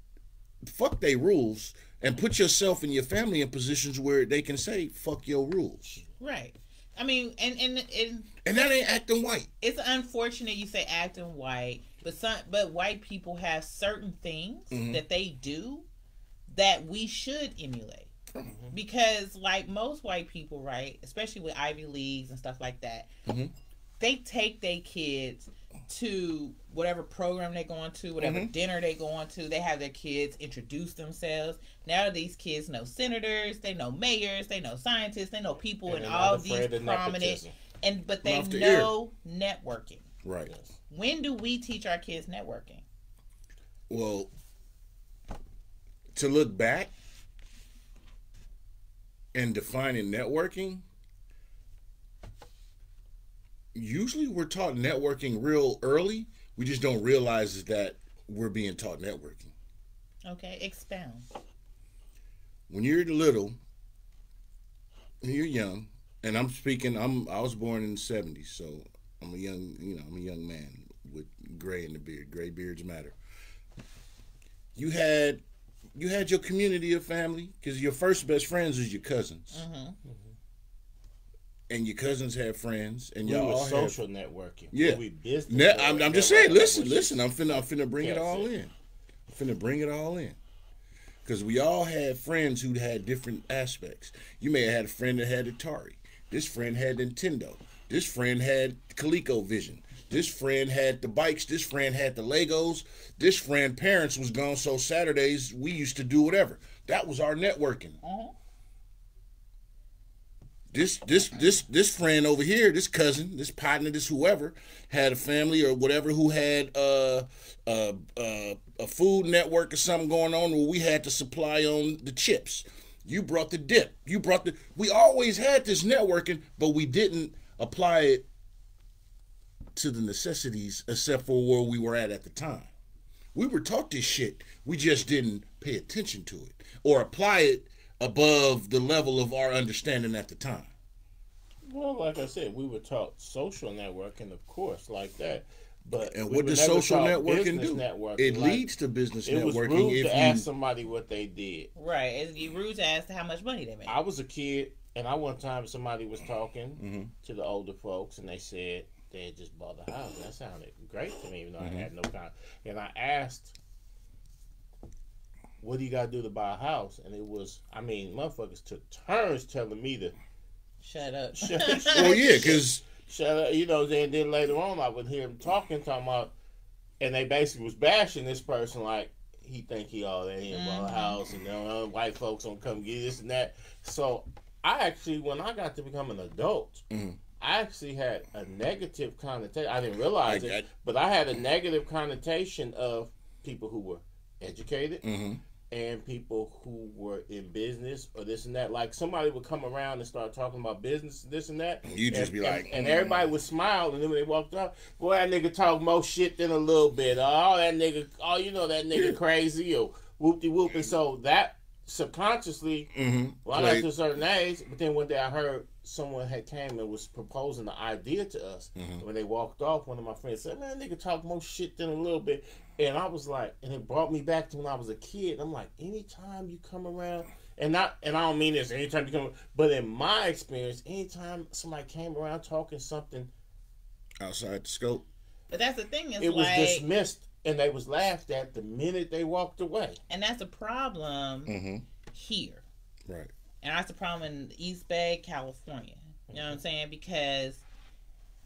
fuck they rules and put yourself and your family in positions where they can say, fuck your rules. Right. I mean, and that ain't acting white. It's unfortunate you say acting white, but white people have certain things that they do that we should emulate. Because like most white people, right, especially with Ivy Leagues and stuff like that, they take their kids to whatever program they're going to, whatever dinner they're going to. They have their kids introduce themselves. Now these kids know senators, they know mayors, they know scientists, they know people in all these prominent, but they know networking. Right. When do we teach our kids networking? Well, to look back and defining networking, usually we're taught networking real early. We just don't realize that we're being taught networking. Okay, expound. When you're little, when you're young, and I'm speaking, I was born in the 70s, so I'm a young man with gray in the beard. Gray beards matter. You had your community of family, because your first best friends is your cousins. And your cousins have friends, and y'all all social networking. Yeah, we business. I'm just saying. Listen. I'm finna bring it all in. I'm finna bring it all in, because we all had friends who had different aspects. You may have had a friend that had Atari. This friend had Nintendo. This friend had ColecoVision. This friend had the bikes. This friend had the Legos. This friend parents was gone, so Saturdays we used to do whatever. That was our networking. This friend over here, this cousin, this partner, this whoever, had a family or whatever who had a food network or something going on where we had to supply on the chips. You brought the dip. We always had this networking, but we didn't apply it to the necessities except for where we were at the time. We were taught this shit. We just didn't pay attention to it or apply it above the level of our understanding at the time. Well, like I said, we were taught social networking, of course, like that. And what does social networking do? It leads to business networking. It was rude to ask somebody what they did. Right. It's rude to ask how much money they made. I was a kid, and one time somebody was talking to the older folks, and they said they had just bought a house. That sounded great to me, even though I had no kind. And I asked, what do you got to do to buy a house? And it was, motherfuckers took turns telling me to shut up. Well, yeah, because shut up. Then later on, I would hear them talking about, and they basically was bashing this person like he think he all that. He bought a house, and white folks don't come get this and that. So I actually, when I got to become an adult, I actually had a negative connotation. I didn't realize it, but I had a negative connotation of people who were educated and people who were in business or this and that. Like somebody would come around and start talking about business, this and that. You just be like, and everybody would smile, and then when they walked up, boy, that nigga talk more shit than a little bit. That nigga crazy or whoop de whoop. And so that subconsciously, well, I got to a certain age, but then one day I heard someone had came and was proposing the idea to us. When they walked off, one of my friends said, man, nigga talk more shit than a little bit. And I was like, and it brought me back to when I was a kid. I'm like, anytime you come around, and I don't mean this anytime you come, but in my experience, anytime somebody came around talking something outside the scope. But that's the thing, it was dismissed and they was laughed at the minute they walked away. And that's a problem here. Right. And that's the problem in East Bay, California. You know what I'm saying? Because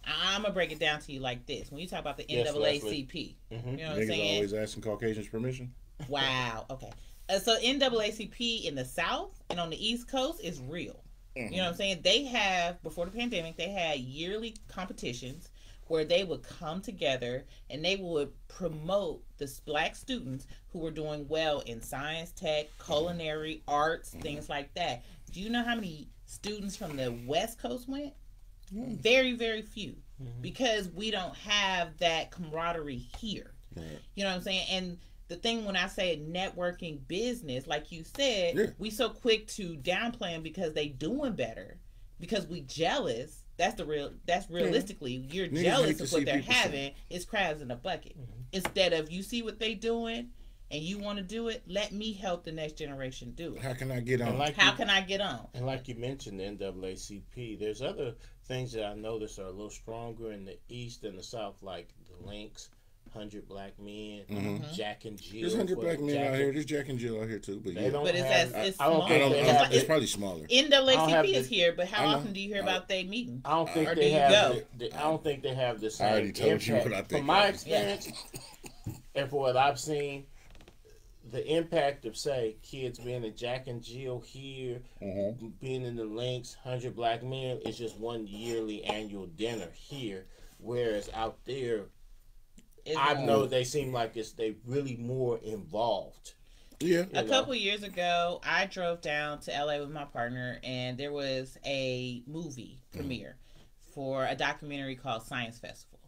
I'm going to break it down to you like this. When you talk about the NAACP, you know what I'm saying? Always asking Caucasians permission. Wow. Okay. So NAACP in the South and on the East Coast is real. You know what I'm saying? They have, before the pandemic, they had yearly competitions where they would come together and they would promote the black students who were doing well in science, tech, culinary, arts, things like that. Do you know how many students from the West Coast went? Very, very few. Because we don't have that camaraderie here. You know what I'm saying? And the thing when I say networking business, like you said, we so quick to downplay them because they doing better. Because we jealous. That's realistically, you're jealous of what they're having. It's crabs in a bucket. Instead of you see what they doing and you want to do it, let me help the next generation do it. How can I get on? How can I get on? And like you mentioned, the NAACP, there's other things that I notice are a little stronger in the East and the South, like the links, 100 Black Men, Mm-hmm. Jack and Jill. There's 100 Black Men out here. There's Jack and Jill out here too. But They yeah. don't But have, it's I don't small. think they have. It's probably smaller. NAACP is the- here, but how I know. often do you hear about they meeting? I don't think Or do they you have. go? I don't think they have the same I already told you impact. what I think. From my experience, and from what I've seen, the impact of say kids being in Jack and Jill here, being in the Links, 100 Black Men is just one yearly annual dinner here, whereas out there, I know they seem like they really more involved. Yeah. A couple years ago, I drove down to LA with my partner, and there was a movie premiere for a documentary called Science Festival.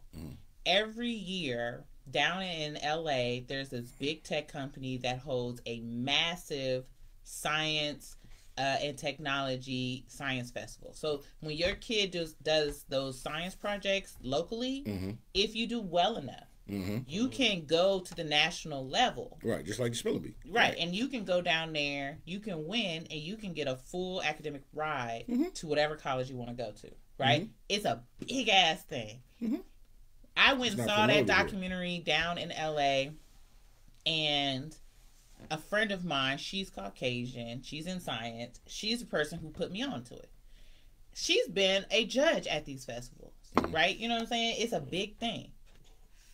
Every year down in LA, there's this big tech company that holds a massive science and technology science festival. So when your kid does those science projects locally, if you do well enough, you can go to the national level. Right, just like the Spelling Bee. Right, and you can go down there, you can win, and you can get a full academic ride to whatever college you want to go to. Right? It's a big ass thing. I went and saw that documentary down in LA, and a friend of mine, she's Caucasian, she's in science, she's the person who put me onto it. She's been a judge at these festivals, right? You know what I'm saying? It's a big thing.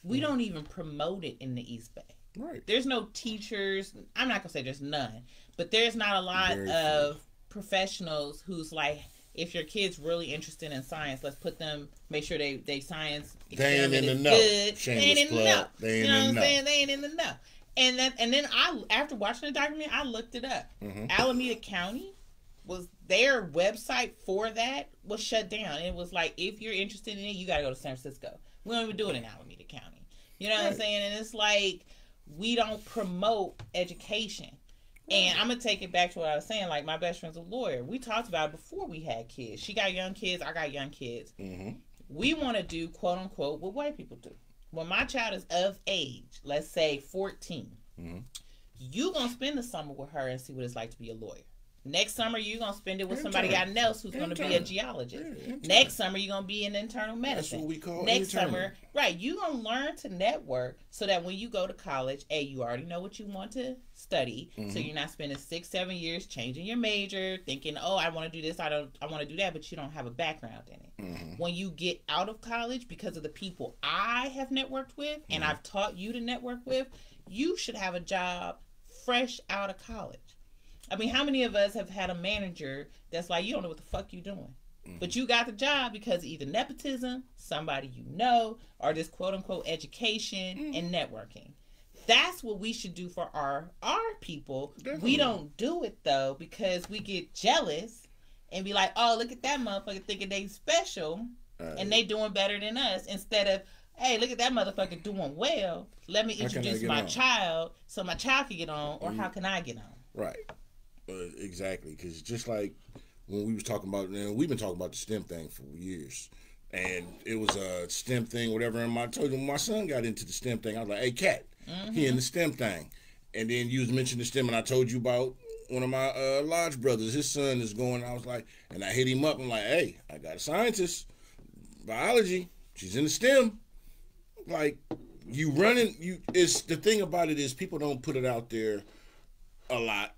We don't even promote it in the East Bay. Right. There's no teachers. I'm not going to say there's none, but there's not a lot of professionals who's like, if your kid's really interested in science, let's put them, make sure they science experiment is good. They ain't in the know. You know what I'm saying? They ain't in the know. And then I, after watching the documentary, I looked it up. Alameda County was their website for that was shut down. And it was like, if you're interested in it, you got to go to San Francisco. We don't even do it in Alameda County. You know what I'm saying? And it's like, we don't promote education. And I'm going to take it back to what I was saying. Like, my best friend's a lawyer. We talked about it before we had kids. She got young kids. I got young kids. We want to do, quote unquote, what white people do. When my child is of age, let's say 14, you going to spend the summer with her and see what it's like to be a lawyer. Next summer, you're going to spend it with somebody else who's going to be a geologist. Next summer, you're going to be in internal medicine. That's what we call Next summer, right, you're going to learn to network so that when you go to college, you already know what you want to study. So you're not spending 6-7 years changing your major, thinking, oh, I want to do this, I want to do that, but you don't have a background in it. When you get out of college, because of the people I have networked with and I've taught you to network with, you should have a job fresh out of college. I mean, how many of us have had a manager that's like, you don't know what the fuck you're doing. But you got the job because of either nepotism, somebody you know, or just quote-unquote education and networking. That's what we should do for our people. We don't do it, though, because we get jealous and be like, oh, look at that motherfucker thinking they special and they doing better than us, instead of, hey, look at that motherfucker doing well. Let me introduce my child so my child can get on, or how can I get on? Right. Exactly, because just like when we was talking about, we've been talking about the STEM thing for years, and it was a STEM thing, whatever. And I told you when my son got into the STEM thing, I was like, "Hey, Cat, he in the STEM thing." And then you was mentioning the STEM, and I told you about one of my lodge brothers. His son is going. I was like, and I hit him up. I'm like, "Hey, I got a scientist, biology. She's in the STEM." Like, you running. It's the thing about it is people don't put it out there a lot.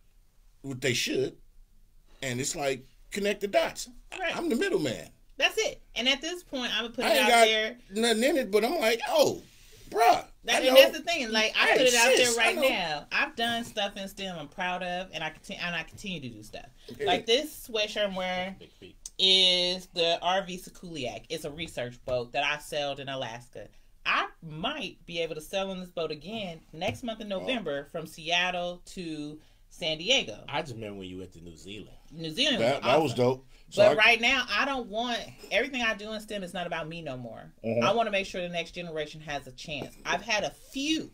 What they should, and it's like, connect the dots. Right. I'm the middleman. That's it. And at this point, I'm gonna put it out there. Nothing in it, but I'm like, oh, bruh. And that's the thing. Like, I put it out there right now. I've done stuff in STEM I'm proud of, and I continue to do stuff. Yeah. Like this sweatshirt I'm wearing is the RV Sekuliak. It's a research boat that I sailed in Alaska. I might be able to sail on this boat again next month in November from Seattle to San Diego. I just remember when you went to New Zealand. New Zealand was awesome. That was dope. But right now, I don't want, everything I do in STEM is not about me no more. I want to make sure the next generation has a chance. I've had a few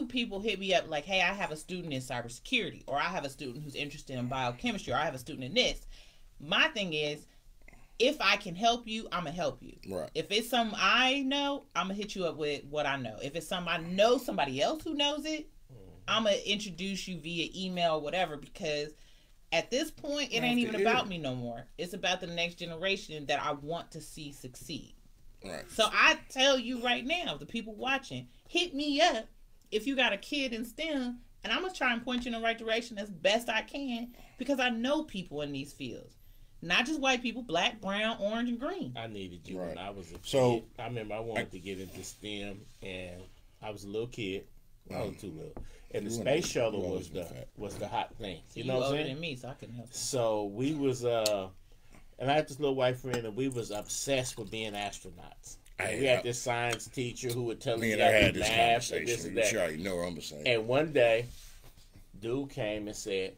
people hit me up like, hey, I have a student in cybersecurity, or I have a student who's interested in biochemistry, or I have a student in this. My thing is, if I can help you, I'm going to help you. Right. If it's something I know, I'm going to hit you up with what I know. If it's something I know somebody else who knows it, I'm going to introduce you via email or whatever, because at this point, it ain't even about me no more. It's about the next generation that I want to see succeed. Right. So I tell you right now, the people watching, hit me up if you got a kid in STEM, and I'm going to try and point you in the right direction as best I can, because I know people in these fields. Not just white people, black, brown, orange, and green. I needed you when I was a kid. So, I remember I wanted to get into STEM, and I was a little kid. I wasn't too little. And the space shuttle was the hot thing. So you know what I'm saying? older than me, so I couldn't help you. So we was, and I had this little white friend, and we was obsessed with being astronauts. We had this science teacher who would tell us me and how I had to this math and conversation. this You and already know what I'm saying. And one day, dude came and said,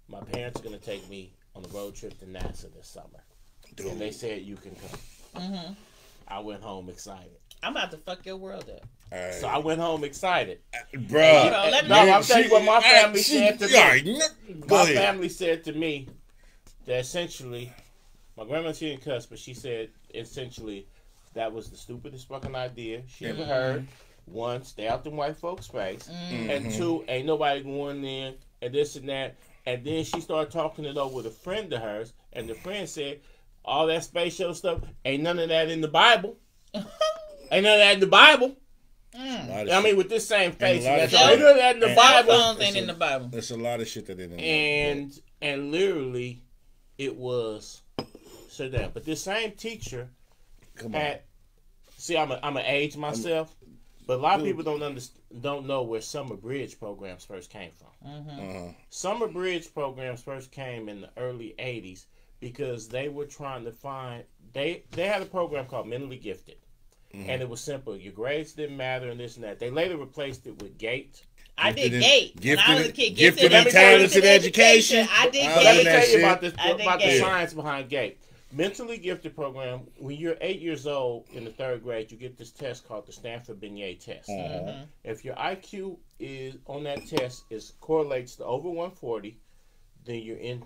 "My parents are gonna take me on a road trip to NASA this summer, and they said you can come." Mm-hmm. I went home excited. I'm about to fuck your world up. So I went home excited. Bruh. I'm telling you what my family said to me. My ahead. family said to me that essentially, my grandma, she didn't cuss, but she said essentially that was the stupidest fucking idea she ever heard. One, stay out them white folks' face. And two, ain't nobody going in and this and that. And then she started talking it over with a friend of hers, and the friend said, all that space shuttle stuff, ain't none of that in the Bible. Ain't none of that in the Bible. I mean, with this same face, ain't none of that in the Bible. Ain't in the Bible. There's a lot of shit that ain't in the Bible. And literally, it was so that. But this same teacher had. See, I'm an age myself, but a lot of people don't know where summer bridge programs first came from. Summer bridge programs first came in the early '80s because they were trying to find. They had a program called Mentally Gifted. And it was simple. Your grades didn't matter and this and that. They later replaced it with GATE. I did GATE when I was a kid. Gifted and talented education. I did GATE. Let me tell you about the science behind GATE. Mentally Gifted program, when you're 8 years old in the third grade, you get this test called the Stanford Binet test. If your IQ is on that test correlates to over 140, then you're in.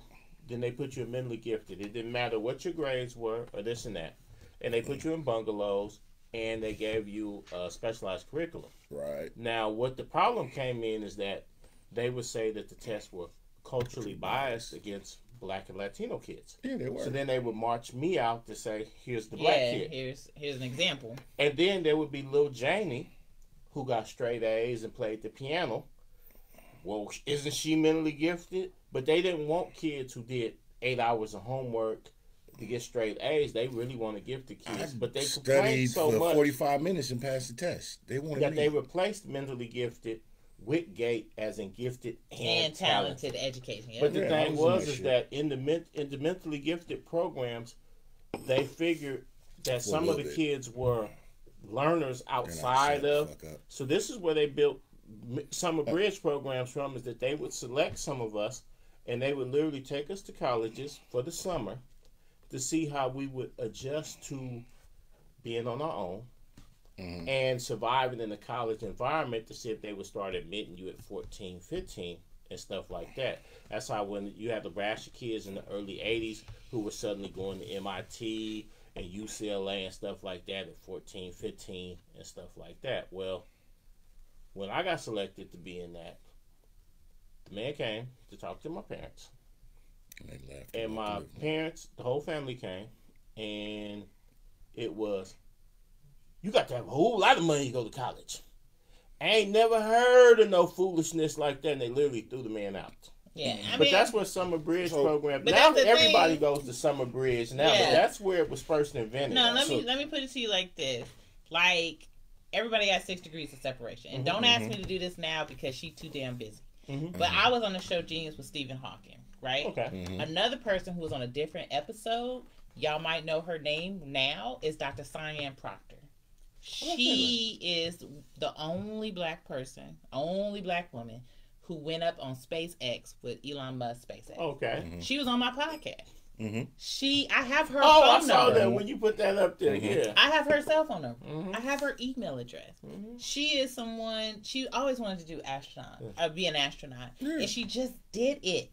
Then they put you in mentally gifted. It didn't matter what your grades were or this and that. And they put you in bungalows. And they gave you a specialized curriculum. Right. Now, what the problem came in is that they would say that the tests were culturally biased against Black and Latino kids. Yeah, they were. So then they would march me out to say, here's the black kid. Here's an example. And then there would be little Janie, who got straight A's and played the piano. Well, isn't she mentally gifted? But they didn't want kids who did 8 hours of homework to get straight A's. They really want to give the kids, but they complained so much. 45 minutes and passed the test. They wanted that they replaced mentally gifted with GATE as in gifted and talented education. Yep. But the thing is that in the mentally gifted programs, they figured that some of the kids were learners outside of. So this is where they built summer bridge programs from. Is that they would select some of us, and they would literally take us to colleges for the summer to see how we would adjust to being on our own and surviving in the college environment to see if they would start admitting you at 14, 15 and stuff like that. That's how when you had the rash of kids in the early 80s who were suddenly going to MIT and UCLA and stuff like that at 14, 15 and stuff like that. Well, when I got selected to be in that, the man came to talk to my parents. And my parents, the whole family came, and it was, you got to have a whole lot of money to go to college. I ain't never heard of no foolishness like that, and they literally threw the man out. Yeah, but that's what Summer Bridge program. Now everybody goes to Summer Bridge now, but that's where it was first invented. No, let me put it to you like this: like everybody got 6 degrees of separation, and don't ask me to do this now because she's too damn busy. But I was on the show Genius with Stephen Hawking. Right? Okay. Another person who was on a different episode, y'all might know her name now, is Dr. Cyan Proctor. She is the only black person, only black woman who went up on SpaceX with Elon Musk SpaceX. Okay. She was on my podcast. I have her phone number. I saw that when you put that up there. Yeah. I have her cell phone number. I have her email address. She is someone, she always wanted to do be an astronaut. And she just did it.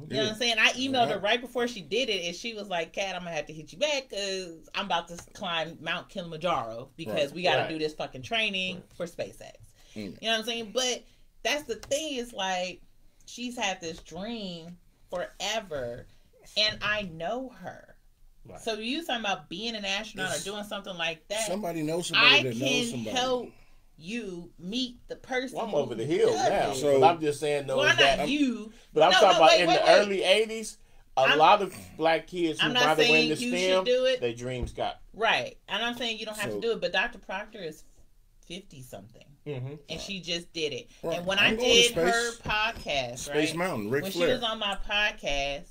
You know what I'm saying? I emailed her right before she did it, and she was like, Cat, I'm going to have to hit you back because I'm about to climb Mount Kilimanjaro because we got to do this fucking training for SpaceX. You know what I'm saying? But that's the thing is, like, she's had this dream forever, and I know her. Right. So you talking about being an astronaut or doing something like that? Somebody knows somebody that knows somebody. I can help you meet the person. Well, I'm over the hill now. So, but I'm just saying, though, well, that not you. But I'm talking about in the early '80s. A lot of black kids who might have went to STEM, their dreams got. Right. And I'm saying you don't have to do it, but Dr. Proctor is 50-something. Mm-hmm. And she just did it. Right. And when I did her podcast, Space Mountain, Ric when Flair. she was on my podcast,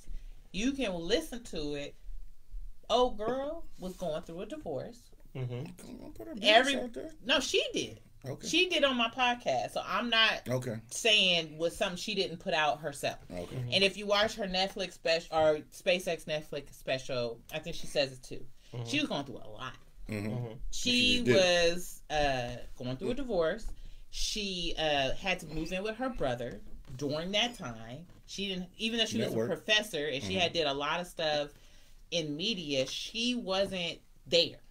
you can listen to it. Old girl was going through a divorce. Mm-hmm. No, she did. Okay. She did on my podcast, so I'm not saying was something she didn't put out herself. Okay. Mm-hmm. And if you watch her Netflix special or SpaceX Netflix special, I think she says it too. Mm-hmm. She was going through a lot. Mm-hmm. She was going through a divorce. She had to move in with her brother during that time. She didn't, even though she was a professor and she had did a lot of stuff in media, she wasn't there.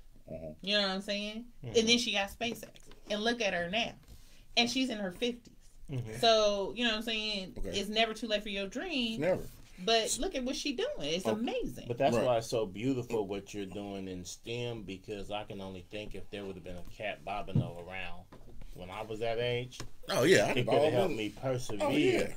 You know what I'm saying? And then she got SpaceX. And look at her now. And she's in her 50s. So, you know what I'm saying? It's never too late for your dream. Never. But look at what she's doing. It's amazing. But that's why it's so beautiful what you're doing in STEM, because I can only think if there would have been a Cat Bobino around when I was that age. Oh, yeah. It could have helped me persevere. Oh, yeah.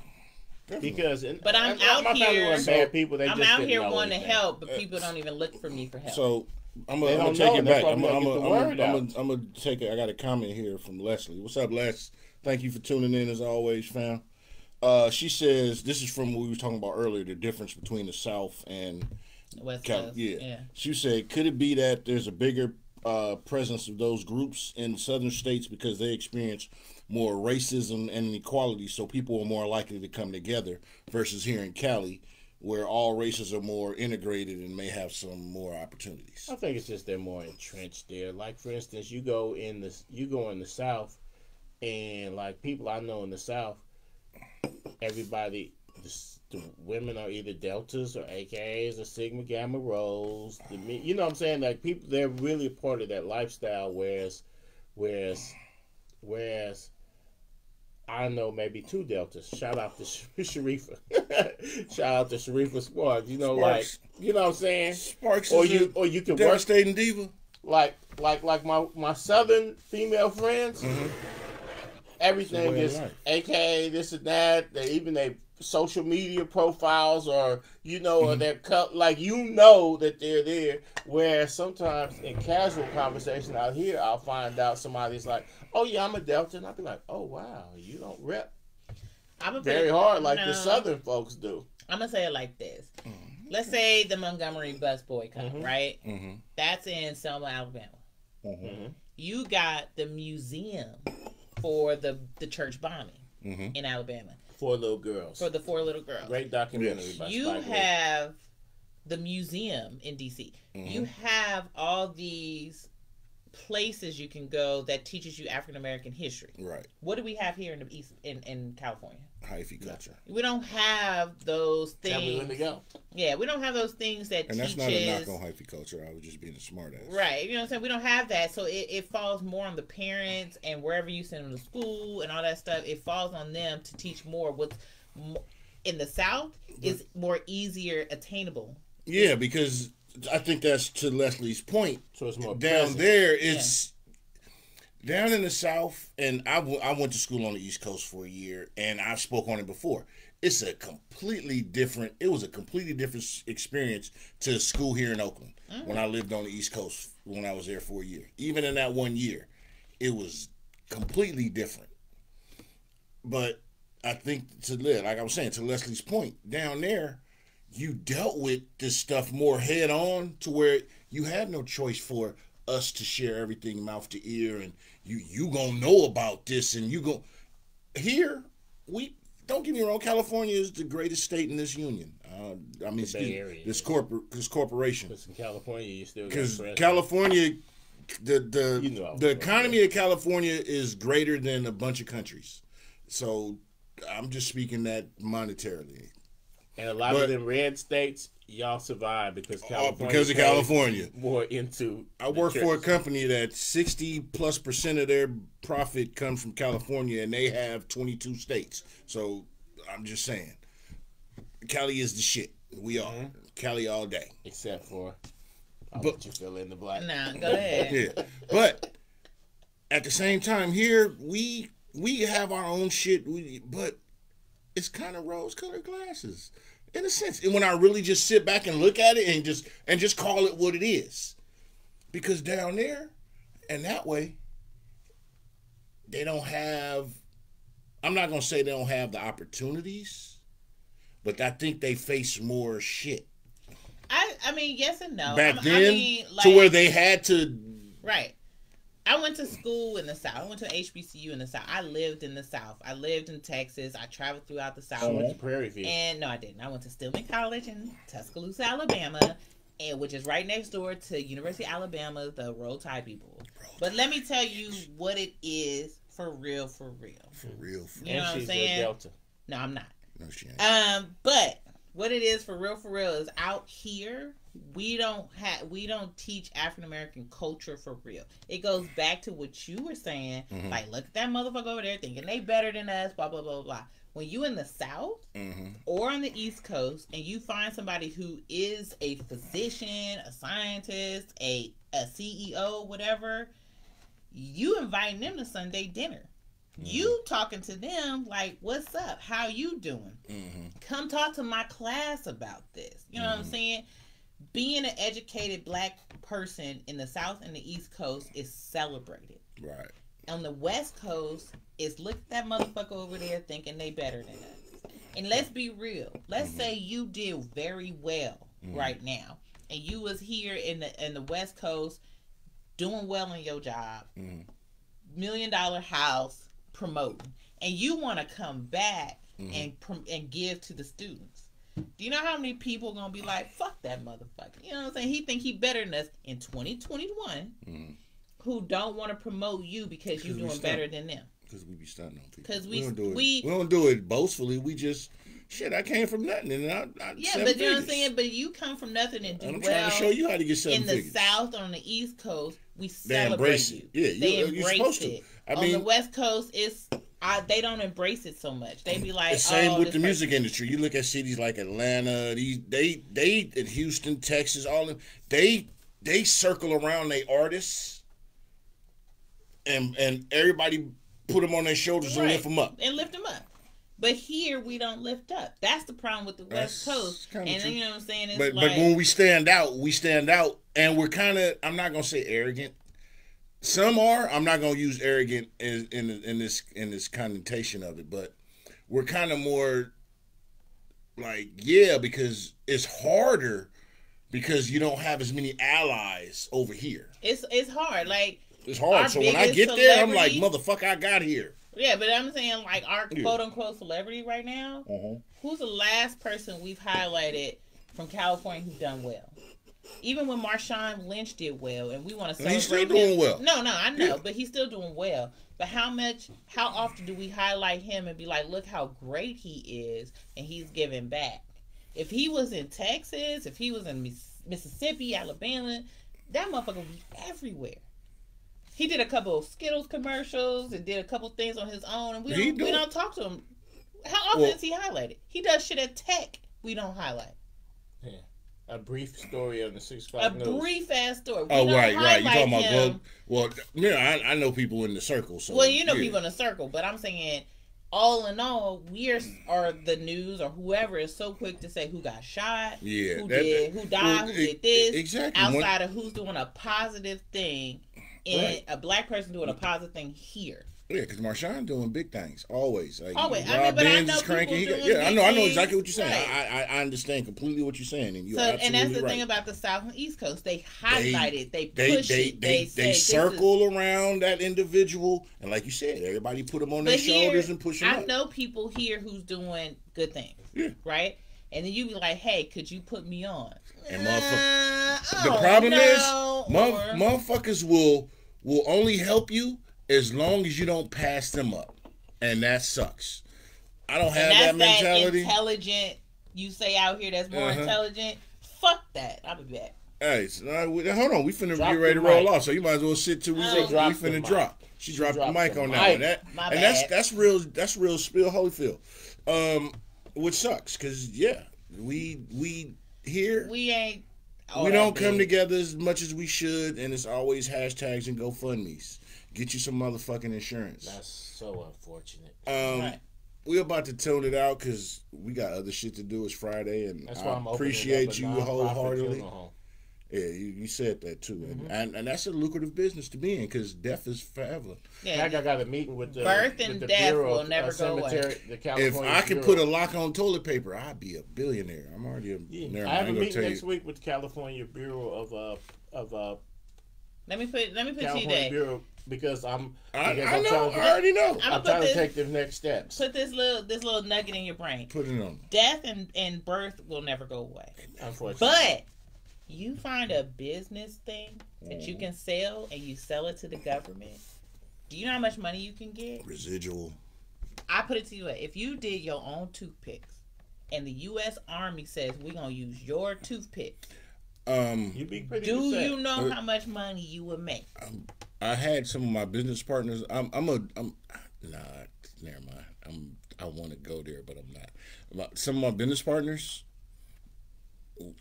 Because but I'm out here. Bad people, I'm out here wanting to help, but people don't even look for me for help. So I'm gonna take it back. I'm gonna take it. I got a comment here from Leslie. What's up, Les? Thank you for tuning in as always, fam. She says this is from what we were talking about earlier, the difference between the South and West Coast. Yeah. She said, could it be that there's a bigger presence of those groups in southern states because they experience more racism and inequality, so people are more likely to come together versus here in Cali, where all races are more integrated and may have some more opportunities? I think it's just they're more entrenched there. Like, for instance, you go in the South, and like people I know in the South, everybody, the women are either deltas or AKAs or Sigma Gamma Rhos. You know what I'm saying? Like, people, they're really a part of that lifestyle. Whereas I know maybe two deltas. Shout out to Sharifa. Shout out to Sharifa Sparks. You know, Sparks. like, you know what I'm saying? Sparks. Or you can devastating diva. Like my southern female friends. Mm-hmm. Everything is AKA this and that. They social media profiles, or or their like that they're there. Whereas sometimes in casual conversation out here, I'll find out somebody's like, "Oh yeah, I'm a Delta," and I'll be like, "Oh wow, you don't rep very hard like the Southern folks do." I'm gonna say it like this. Let's say the Montgomery Bus Boycott, right? Mm-hmm. That's in Selma, Alabama. Mm-hmm. You got the museum for the church bombing in Alabama. 4 little girls. For the 4 little girls. Great documentary by You have the museum in D.C. Mm-hmm. You have all these places you can go that teaches you African American history. Right. What do we have here in the East in California? Hyphy culture. We don't have those things. Tell me when to go. Yeah, we don't have those things that and teaches. And that's not a knock on hyphy culture. I was just being a smart ass. Right. You know what I'm saying? We don't have that. So it falls more on the parents, and wherever you send them to school and all that stuff, it falls on them to teach more. What's in the South is more easier attainable. Yeah, because I think that's to Leslie's point. So it's more down present. There. It's down in the South, and I went to school on the East Coast for a year, and I've spoke on it before. It was a completely different experience to school here in Oakland when I lived on the East Coast when I was there for a year. Even in that 1 year, it was completely different. But I think like I was saying, to Leslie's point, down there, you dealt with this stuff more head on to where you had no choice for us to share everything mouth to ear, and you gonna know about this, and you go here. We don't get me wrong. California is the greatest state in this union. I mean, this corporation. Because in California, you still because California, the economy of California is greater than a bunch of countries. So I'm just speaking that monetarily. And a lot of them red states, y'all survive because California. Because of California. More into. I work for a company that 60+% of their profit comes from California, and they have 22 states. So I'm just saying, Cali is the shit. We are Cali all day. Except for I'll let you fill in the blank. Nah, go ahead. Yeah, but at the same time, here we have our own shit. But it's kind of rose-colored glasses in a sense. And when I really just sit back and look at it and just call it what it is, because down there and that way, they don't have. I'm not gonna say they don't have the opportunities, but I think they face more shit. I mean, yes and no. Back then, to where they had to. Right. I went to school in the South. I went to HBCU in the South. I lived in the South. I lived in Texas. I traveled throughout the South. I went to Prairie View. And no, I didn't. I went to Stillman College in Tuscaloosa, Alabama, which is right next door to University of Alabama, the Roll Tide people. But let me tell you what it is for real, for real. For real. You know what I'm saying? Delta. No, I'm not. No, she ain't. But what it is for real is out here we don't teach African American culture for real. It goes back to what you were saying, like look at that motherfucker over there thinking they better than us, blah blah blah blah. When you in the South or on the East Coast and you find somebody who is a physician, a scientist, a CEO, whatever, you inviting them to Sunday dinner. You talking to them like, what's up? How you doing? Come talk to my class about this. You know what I'm saying? Being an educated black person in the South and the East Coast is celebrated. Right. On the West Coast, it's look at that motherfucker over there thinking they better than us. And let's be real. Let's say you did very well right now, and you was here in the West Coast doing well in your job, $1 million house, promoting, and you want to come back and give to the students. Do you know how many people are gonna be like, fuck that motherfucker? You know what I'm saying? He think he better than us in 2021 who don't want to promote you because you're doing better than them. Because we be stunting on people. Because we don't do it boastfully. We just I came from nothing, and I yeah, but you know what I'm saying. But you come from nothing and do I'm well. trying to show you how to get seven in the figures. South, on the East Coast, we they celebrate embrace you. It. Yeah, they embrace it. On the West Coast, they don't embrace it so much. They be like, the same with the music industry. You look at cities like Atlanta, they in Houston, Texas, all of them, they circle around their artists, and everybody put them on their shoulders and lift them up. But here we don't lift up. That's the problem with the West Coast. And then, you know what I'm saying? It's but when we stand out, and we're kind of, I'm not gonna say arrogant. Some are. I'm not gonna use arrogant in this connotation of it, but we're kind of more like, yeah, because it's harder because you don't have as many allies over here. It's hard. Like, it's hard. So when I get there, I'm like, motherfucker, I got here. Yeah, but I'm saying, like, our quote-unquote celebrity right now, who's the last person we've highlighted from California who's done well? Even when Marshawn Lynch did well, and we want to celebrate he's still doing well. No, I know, but he's still doing well. But how often do we highlight him and be like, look how great he is, and he's giving back? If he was in Texas, if he was in Mississippi, Alabama, that motherfucker would be everywhere. He did a couple of Skittles commercials and did a couple things on his own, and we don't talk to him. How often is he highlighted? He does shit at Tech we don't highlight. Yeah. A brief story on the 6 o'clock news. A brief ass story. Right. You talking about Globe? Well, yeah, I know people in the circle. So people in the circle, but I'm saying, all in all, are the news or whoever is so quick to say who got shot, who died, who did this, exactly. Outside of who's doing a positive thing. And a black person doing a positive thing here. Yeah, because Marshawn doing big things always. Like, always. Rob Benz is cranking. I know exactly what you're saying. Right. I understand completely what you're saying, and and that's the right. thing about the South and East Coast. They highlight it. They push it. They circle around that individual, and like you said, everybody put them on their shoulders and push them up. I know people here who's doing good things. Yeah. Right. And then you be like, "Hey, could you put me on?" And the problem is, motherfuckers will only help you as long as you don't pass them up, and that sucks. I don't have that mentality. That intelligent, you say out here that's more intelligent. Fuck that. I'll be back. Hey, so, hold on. We finna get ready to roll off, so you might as well sit till we finna drop. She dropped the mic on that one. That's real. That's real spill Holyfield. Which sucks, cause we here we ain't. We don't come together as much as we should, and it's always hashtags and GoFundMe's. Get you some motherfucking insurance. That's so unfortunate. Right. We're about to tone it out because we got other shit to do. It's Friday, and That's why I'm appreciate you wholeheartedly. Home. Yeah, you said that too, and that's a lucrative business to be in because death is forever. Yeah, I got a meeting with the birth and the death Bureau will never go away. The California If I could Bureau. put a lock on toilet paper, I'd be a billionaire. I'm already a. Yeah. I have a meeting next week with the California Bureau of Let me put you California there. Bureau because I already know. I'm trying to take the next steps. Put this little nugget in your brain. Put it on. Death and birth will never go away. Unfortunately, But you find a business thing that you can sell and you sell it to the government. Do you know how much money you can get? Residual. I put it to you, if you did your own toothpicks and the U.S. Army says we're going to use your toothpicks, you'd be pretty do upset. you know how much money you would make? I had some of my business partners. Nah, never mind. I want to go there, but I'm not. Some of my business partners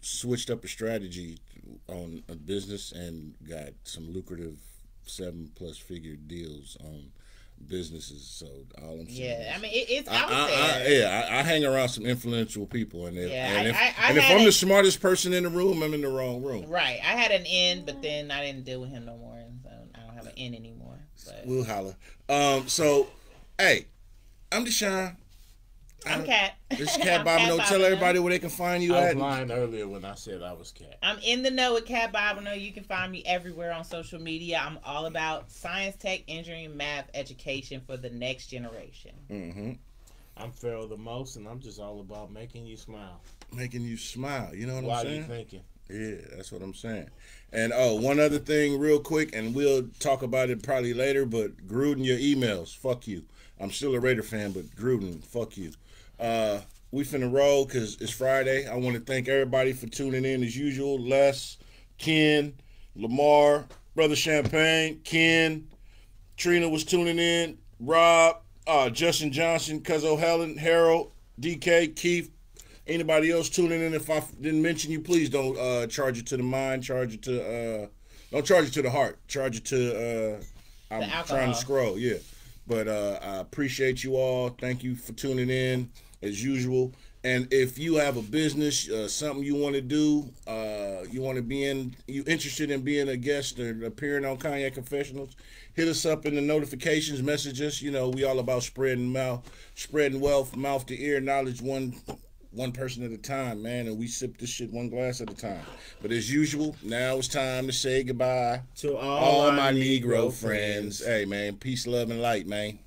switched up a strategy on a business and got some lucrative 7+ figure deals on businesses. So all I'm saying, I mean, it's out there. I hang around some influential people, and if if I'm the smartest person in the room, I'm in the wrong room. Right. I had an in, but then I didn't deal with him no more, and so I don't have an in anymore. But we'll holler. So, hey, I'm Deshaun. I'm Cat. This is Cat Bobino. Tell everybody where they can find you I at. was lying earlier when I said I was Cat. I'm in the know with Cat Bobino. You can find me everywhere on social media. I'm all about science, tech, engineering, math, education for the next generation. Mm-hmm. I'm Pharaoh the Most, and I'm just all about making you smile. Making you smile. You know what While I'm saying? you thinking. Yeah, that's what I'm saying. And one other thing real quick, and we'll talk about it probably later, but Gruden, your emails, fuck you. I'm still a Raider fan, but Gruden, fuck you. We finna roll because it's Friday. I want to thank everybody for tuning in as usual. Les, Ken, Lamar, Brother Champagne, Ken, Trina was tuning in, Rob, Justin Johnson, Cuzzo Helen, Harold, DK, Keith, anybody else tuning in. If I didn't mention you, please don't charge it to the mind, don't charge it to the heart, charge it to, I'm trying to scroll, yeah. But I appreciate you all. Thank you for tuning in as usual. And if you have a business, something you want to do, you interested in being a guest or appearing on Cognac Confessionals, hit us up in the notifications, message us. You know, we all about spreading wealth, mouth to ear, knowledge one person at a time, man, and we sip this shit one glass at a time. But as usual, now it's time to say goodbye to all my Negro friends. Hey, man, peace, love, and light, man.